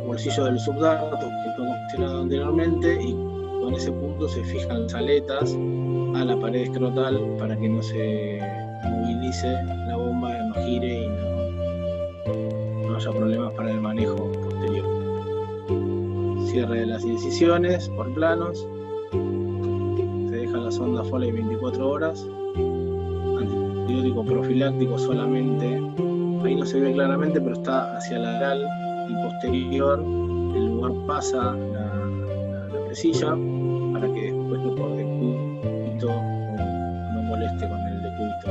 bolsillo del subdarto que fue mencionado anteriormente, y con ese punto se fijan las aletas a la pared escrotal para que no se movilice la bomba, no gire y no haya problemas para el manejo posterior. Cierre de las incisiones por planos, se deja la sonda Foley 24 horas, antibiótico profiláctico solamente, ahí no se ve claramente pero está hacia lateral y posterior, el lugar pasa la presilla para que después por decúbito no moleste con el decúbito.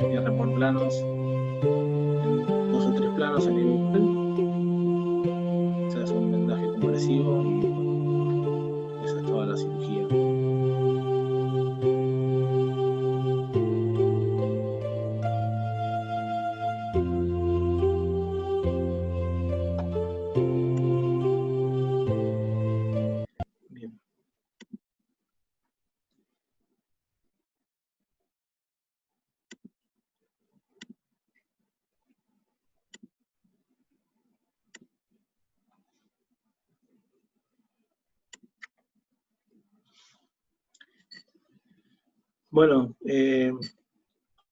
Cierre por planos, en 2 o 3 planos a nivel. Se hace un vendaje compresivo y bueno, esa es toda la cirugía. Bien. Bueno, en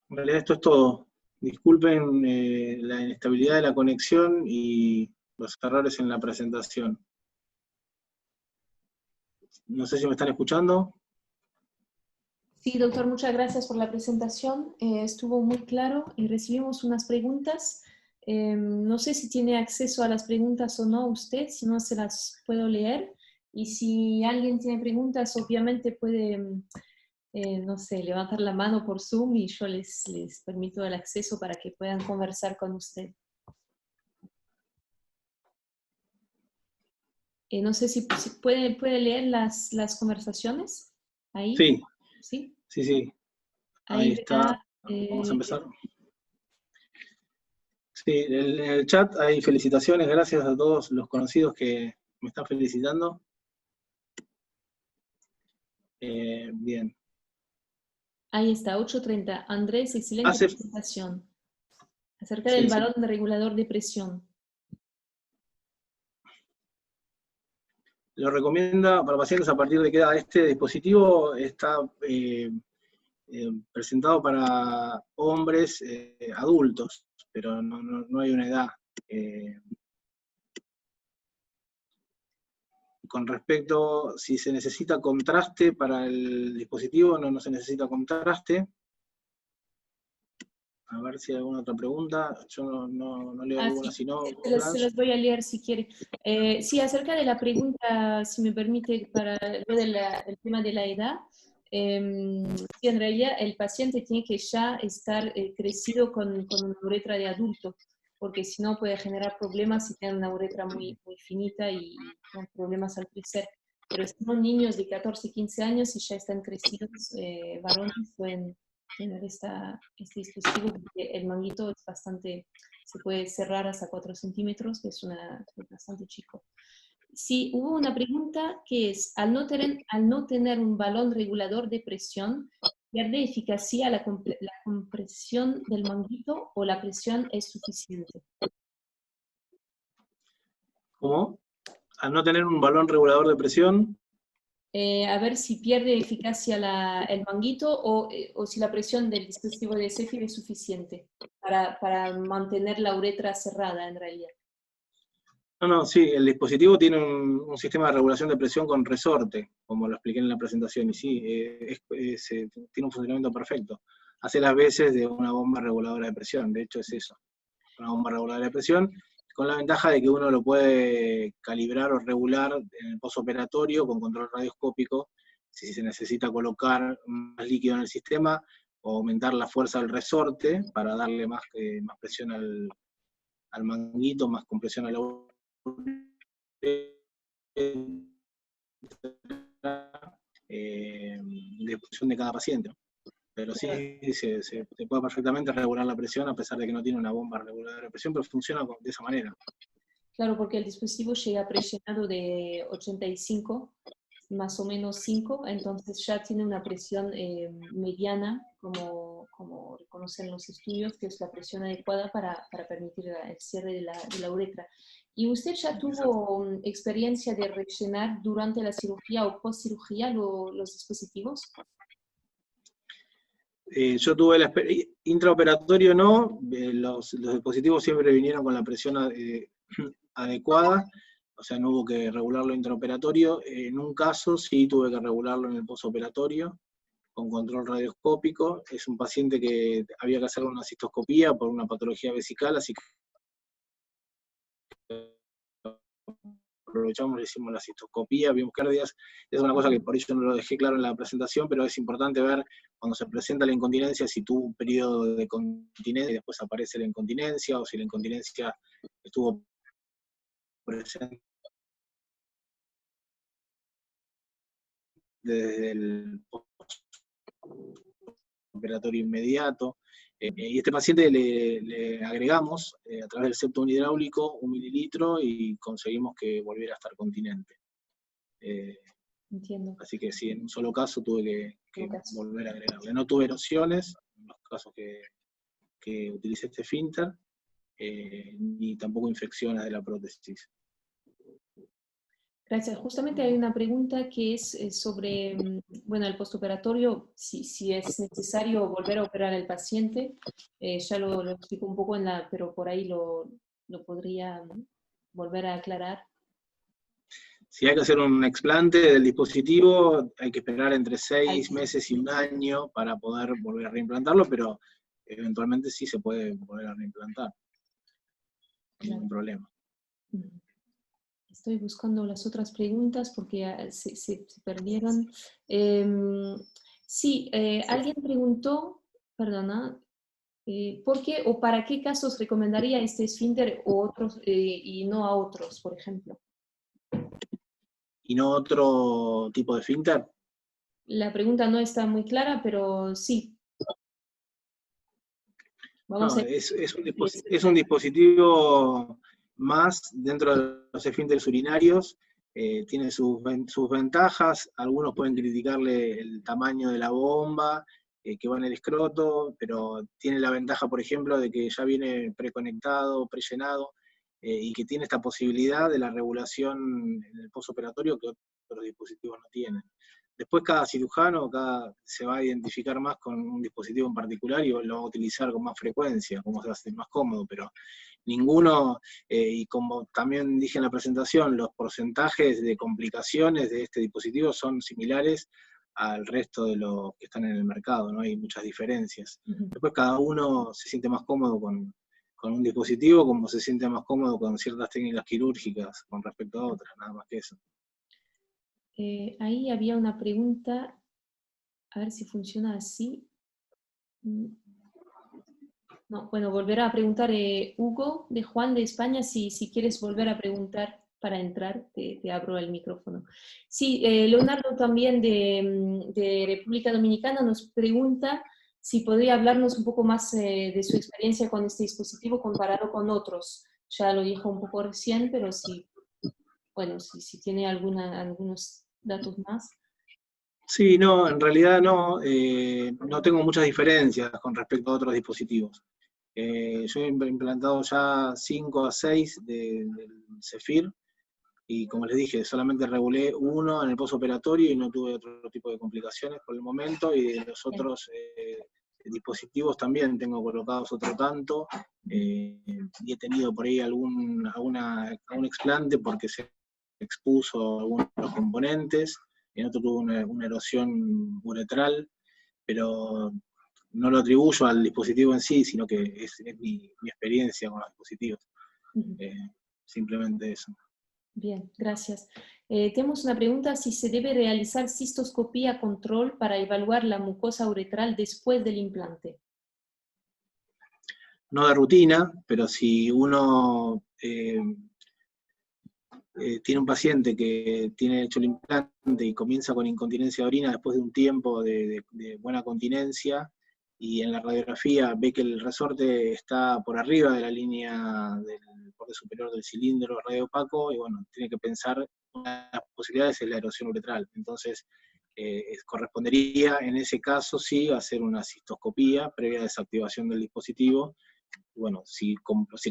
realidad esto es todo. Disculpen la inestabilidad de la conexión y los errores en la presentación. No sé si me están escuchando. Sí, doctor, muchas gracias por la presentación. Estuvo muy claro y recibimos unas preguntas. No sé si tiene acceso a las preguntas o no usted, si no se las puedo leer. Y si alguien tiene preguntas, obviamente puede, no sé, levantar la mano por Zoom y yo les permito el acceso para que puedan conversar con usted. No sé si puede leer las conversaciones ahí. Sí, ¿Sí? sí, sí. Ahí está. Vamos a empezar. Sí, en el chat hay felicitaciones, gracias a todos los conocidos que me están felicitando. Bien. Ahí está, 8:30. Andrés, excelente presentación. Acerca del balón regulador de presión. Lo recomienda para pacientes a partir de que edad. Este dispositivo está presentado para hombres adultos, pero no hay una edad. Con respecto, si se necesita contraste para el dispositivo, no se necesita contraste. A ver si hay alguna otra pregunta. Yo no leo alguna, sí. si no... Se los voy a leer si quiere. Sí, acerca de la pregunta, si me permite, para lo del tema de la edad, sí, en realidad el paciente tiene que ya estar crecido con una uretra de adulto, porque si no puede generar problemas si tiene una uretra muy finita y con problemas al crecer. pero si son niños de 14, 15 años y ya están crecidos, varones, pueden tener este dispositivo, porque el manguito es bastante, se puede cerrar hasta 4 centímetros, que es bastante chico. Sí, hubo una pregunta que es, al no tener un balón regulador de presión, ¿pierde eficacia la compresión del manguito o la presión es suficiente? ¿Cómo? Al no tener un balón regulador de presión. A ver si pierde eficacia el manguito o si la presión del dispositivo de Cepheid es suficiente para mantener la uretra cerrada en realidad. No, sí, el dispositivo tiene un sistema de regulación de presión con resorte, como lo expliqué en la presentación, y sí, tiene un funcionamiento perfecto. Hace las veces de una bomba reguladora de presión, de hecho es eso, una bomba reguladora de presión, con la ventaja de que uno lo puede calibrar o regular en el postoperatorio con control radioscópico, si se necesita colocar más líquido en el sistema, o aumentar la fuerza del resorte para darle más presión al manguito, más compresión a la de función de cada paciente. Pero sí, se puede perfectamente regular la presión a pesar de que no tiene una bomba reguladora de presión, pero funciona de esa manera. Claro, porque el dispositivo llega presionado de 85, más o menos 5, entonces ya tiene una presión mediana, como reconocen los estudios, que es la presión adecuada para permitir el cierre de la uretra. ¿Y usted ya tuvo experiencia de rellenar durante la cirugía o post-cirugía los dispositivos? Yo tuve la experiencia, intraoperatorio no, los dispositivos siempre vinieron con la presión adecuada, o sea, no hubo que regularlo intraoperatorio. En un caso sí tuve que regularlo en el postoperatorio, con control radioscópico. Es un paciente que había que hacerle una cistoscopía por una patología vesical, así que aprovechamos, le hicimos la cistoscopía, vimos pérdidas. Es una cosa que por eso no lo dejé claro en la presentación, pero es importante ver cuando se presenta la incontinencia si tuvo un periodo de continencia y después aparece la incontinencia, o si la incontinencia estuvo presente desde el operatorio inmediato. Y a este paciente le agregamos a través del septum hidráulico 1 mililitro y conseguimos que volviera a estar continente. Entiendo. Así que sí, en un solo caso tuve que volver a agregarle. No tuve erosiones en los casos que utilicé este esfínter, ni tampoco infecciones de la prótesis. Gracias. Justamente hay una pregunta que es sobre, bueno, el postoperatorio, si es necesario volver a operar al paciente. Ya lo explico un poco pero por ahí lo podría volver a aclarar. Si hay que hacer un explante del dispositivo, hay que esperar entre 6 meses y 1 año para poder volver a reimplantarlo, pero eventualmente sí se puede volver a reimplantar. Ningún problema. Estoy buscando las otras preguntas porque se perdieron. Sí, alguien preguntó, perdona, ¿por qué o para qué casos recomendaría este esfínter o otros, y no a otros, por ejemplo? ¿Y no otro tipo de esfínter? La pregunta no está muy clara, pero sí. Vamos es un dispositivo más dentro de los esfínteres urinarios. Tiene sus ventajas. Algunos pueden criticarle el tamaño de la bomba que va en el escroto, pero tiene la ventaja, por ejemplo, de que ya viene preconectado, prellenado, y que tiene esta posibilidad de la regulación en el postoperatorio que otros dispositivos no tienen. Después cada cirujano se va a identificar más con un dispositivo en particular y lo va a utilizar con más frecuencia, como se hace más cómodo, pero ninguno, y como también dije en la presentación, los porcentajes de complicaciones de este dispositivo son similares al resto de los que están en el mercado, no hay muchas diferencias. Después cada uno se siente más cómodo con un dispositivo, como se siente más cómodo con ciertas técnicas quirúrgicas con respecto a otras, nada más que eso. Ahí había una pregunta, a ver si funciona así. No, bueno, volverá a preguntar Hugo de Juan de España si quieres volver a preguntar para entrar, te abro el micrófono. Sí, Leonardo también de República Dominicana nos pregunta si podría hablarnos un poco más de su experiencia con este dispositivo comparado con otros. Ya lo dijo un poco recién, pero sí, bueno, si tiene algunos datos más. Sí, no, en realidad no, no tengo muchas diferencias con respecto a otros dispositivos. Yo he implantado ya 5 a 6 del Zephyr, y como les dije, solamente regulé uno en el postoperatorio y no tuve otro tipo de complicaciones por el momento, y de los otros dispositivos también tengo colocados otro tanto, y he tenido por ahí algún explante porque se expuso algunos componentes, en otro tuvo una erosión uretral, pero no lo atribuyo al dispositivo en sí, sino que es mi experiencia con los dispositivos. Simplemente eso. Bien, gracias. Tenemos una pregunta, si se debe realizar cistoscopía control para evaluar la mucosa uretral después del implante. No de rutina, pero si uno tiene un paciente que tiene hecho el implante y comienza con incontinencia de orina después de un tiempo de buena continencia, y en la radiografía ve que el resorte está por arriba de la línea del borde superior del cilindro radiopaco, y bueno, tiene que pensar, una de las posibilidades es la erosión uretral. Entonces, correspondería en ese caso sí hacer una cistoscopía previa desactivación del dispositivo. Bueno, si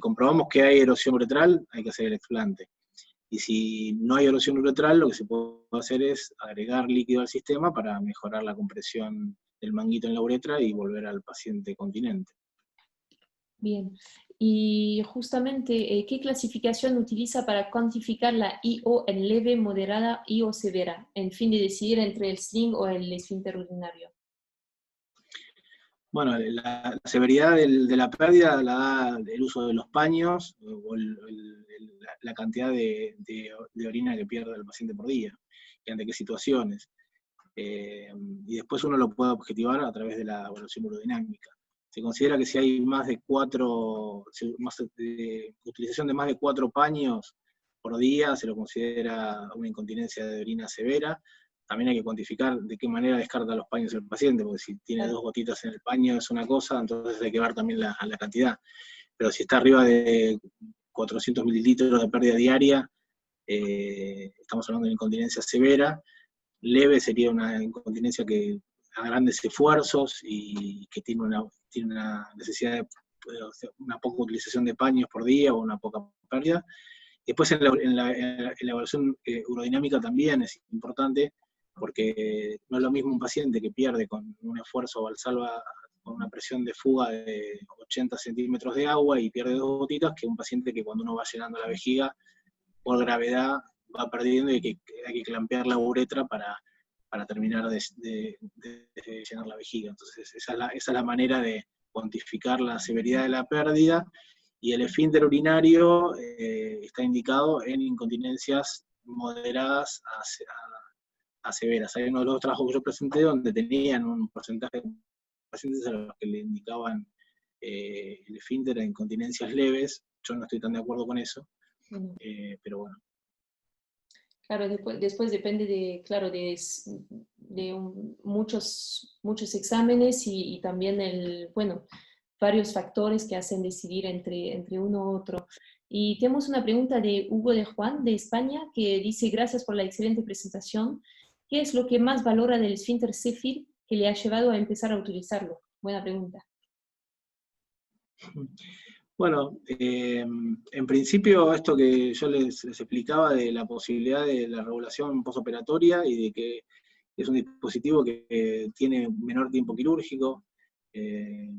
comprobamos que hay erosión uretral, hay que hacer el explante. Y si no hay erosión uretral, lo que se puede hacer es agregar líquido al sistema para mejorar la compresión del manguito en la uretra y volver al paciente continente. Bien. Y justamente, ¿qué clasificación utiliza para cuantificar la IO en leve, moderada y o severa, en fin de decidir entre el sling o el esfínter urinario? Bueno, la severidad de la pérdida la da el uso de los paños o la cantidad de orina que pierde el paciente por día, y ante qué situaciones. Y después uno lo puede objetivar a través de la evaluación urodinámica. Se considera que si hay utilización de más de 4 paños por día, se lo considera una incontinencia de orina severa. También hay que cuantificar de qué manera descarta los paños el paciente, porque si tiene 2 gotitas en el paño es una cosa, entonces hay que ver también la cantidad. Pero si está arriba de 400 mililitros de pérdida diaria, estamos hablando de incontinencia severa. Leve sería una incontinencia que a grandes esfuerzos y que tiene una necesidad de una poca utilización de paños por día o una poca pérdida. Después en la evaluación urodinámica también es importante, porque no es lo mismo un paciente que pierde con un esfuerzo valsalva con una presión de fuga de 80 centímetros de agua y pierde 2 gotitas, que un paciente que cuando uno va llenando la vejiga, por gravedad, va perdiendo y hay que clampear la uretra para terminar de llenar la vejiga. Entonces esa es la manera de cuantificar la severidad de la pérdida, y el esfínter urinario está indicado en incontinencias moderadas a severas. Hay uno de los trabajos que yo presenté donde tenían un porcentaje de pacientes a los que le indicaban el esfínter en incontinencias leves. Yo no estoy tan de acuerdo con eso, pero bueno. Claro, después depende de, claro, de muchos exámenes y también varios factores que hacen decidir entre uno u otro. Y tenemos una pregunta de Hugo de Juan, de España, que dice: gracias por la excelente presentación. ¿Qué es lo que más valora del esfínter Zephyr que le ha llevado a empezar a utilizarlo? Buena pregunta. Bueno, en principio esto que yo les explicaba de la posibilidad de la regulación postoperatoria y de que es un dispositivo que tiene menor tiempo quirúrgico, ya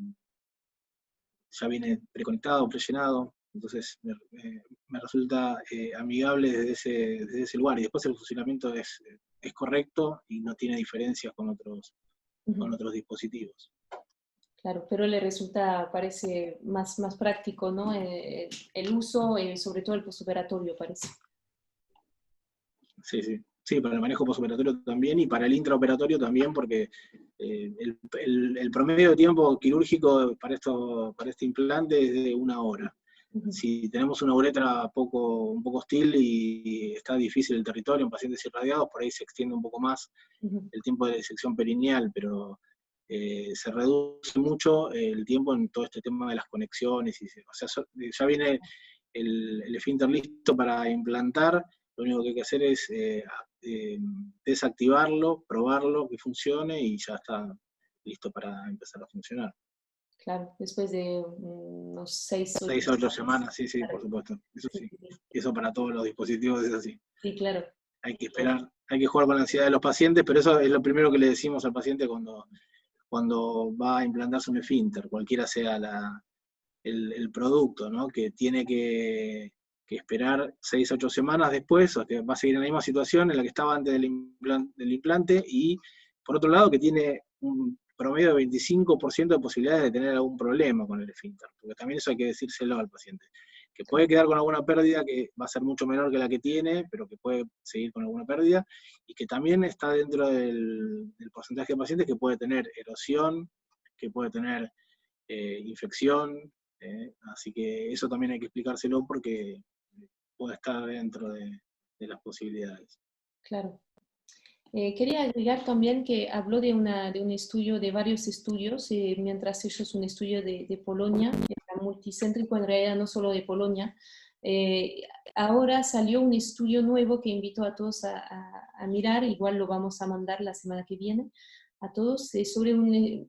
viene preconectado, prellenado, entonces me resulta amigable desde ese lugar, y después el funcionamiento es correcto y no tiene diferencias con otros dispositivos. Claro, pero le resulta, parece más práctico, ¿no? El uso, sobre todo el postoperatorio, parece. Sí, para el manejo postoperatorio también, y para el intraoperatorio también, porque el promedio de tiempo quirúrgico para este implante es de 1 hora. Si tenemos una uretra un poco hostil y está difícil el territorio en pacientes irradiados, por ahí se extiende un poco más el tiempo de disección perineal, pero se reduce mucho el tiempo en todo este tema de las conexiones. O sea, ya viene el esfínter listo para implantar, lo único que hay que hacer es desactivarlo, probarlo, que funcione, y ya está listo para empezar a funcionar. Claro, después de unos 6 o 8 semanas, sí, claro. por supuesto. Eso sí. Sí. Y eso para todos los dispositivos es así. Sí, claro. Hay que esperar, hay que jugar con la ansiedad de los pacientes, pero eso es lo primero que le decimos al paciente cuando va a implantarse un esfínter, cualquiera sea el producto, ¿no? Que tiene que esperar 6 a 8 semanas después, o que va a seguir en la misma situación en la que estaba antes del implante, y por otro lado que tiene un promedio de 25% de posibilidades de tener algún problema con el esfínter, porque también eso hay que decírselo al paciente, que puede quedar con alguna pérdida que va a ser mucho menor que la que tiene, pero que puede seguir con alguna pérdida, y que también está dentro del porcentaje de pacientes que puede tener erosión, que puede tener infección, así que eso también hay que explicárselo porque puede estar dentro de las posibilidades. Claro. Quería agregar también que habló de un estudio, de varios estudios, mientras ellos un estudio de Polonia, que era multicéntrico, en realidad no solo de Polonia. Ahora salió un estudio nuevo que invito a todos a mirar, igual lo vamos a mandar la semana que viene a todos, sobre unos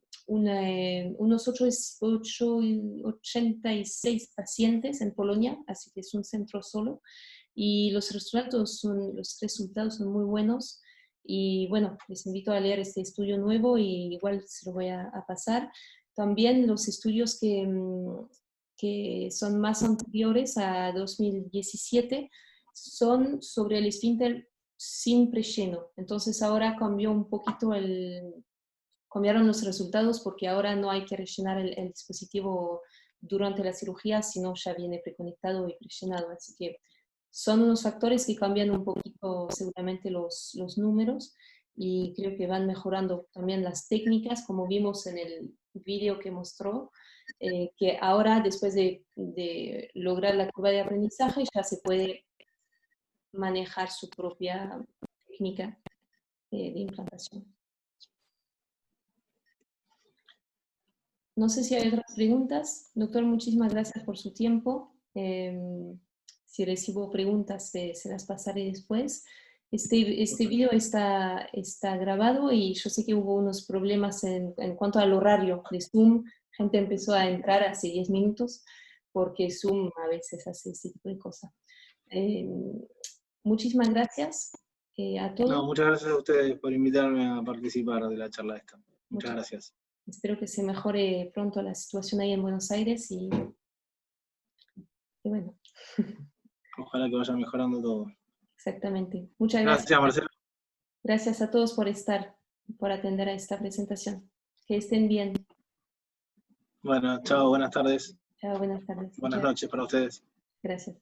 86 pacientes en Polonia, así que es un centro solo, y los resultados son muy buenos. Y bueno, les invito a leer este estudio nuevo y igual se lo voy a pasar. También los estudios que son más anteriores a 2017 son sobre el esfínter sin prelleno. Entonces ahora cambió un poquito cambiaron los resultados porque ahora no hay que rellenar el dispositivo durante la cirugía, sino ya viene preconectado y prellenado. Así que son unos factores que cambian un poquito seguramente los números, y creo que van mejorando también las técnicas, como vimos en el vídeo que mostró, que ahora después de lograr la curva de aprendizaje ya se puede manejar su propia técnica de implantación. No sé si hay otras preguntas. Doctor, muchísimas gracias por su tiempo. Si recibo preguntas, se las pasaré después. Este video está grabado y yo sé que hubo unos problemas en cuanto al horario de Zoom. Gente empezó a entrar hace 10 minutos porque Zoom a veces hace este tipo de cosas. Muchísimas gracias a todos. No, muchas gracias a ustedes por invitarme a participar de la charla esta. Muchas gracias. Espero que se mejore pronto la situación ahí en Buenos Aires y bueno. Ojalá que vaya mejorando todo. Exactamente. Muchas gracias. Gracias, Marcelo. Gracias a todos por atender a esta presentación. Que estén bien. Bueno, chao, buenas tardes. Chao, buenas tardes. Buenas noches para ustedes. Gracias.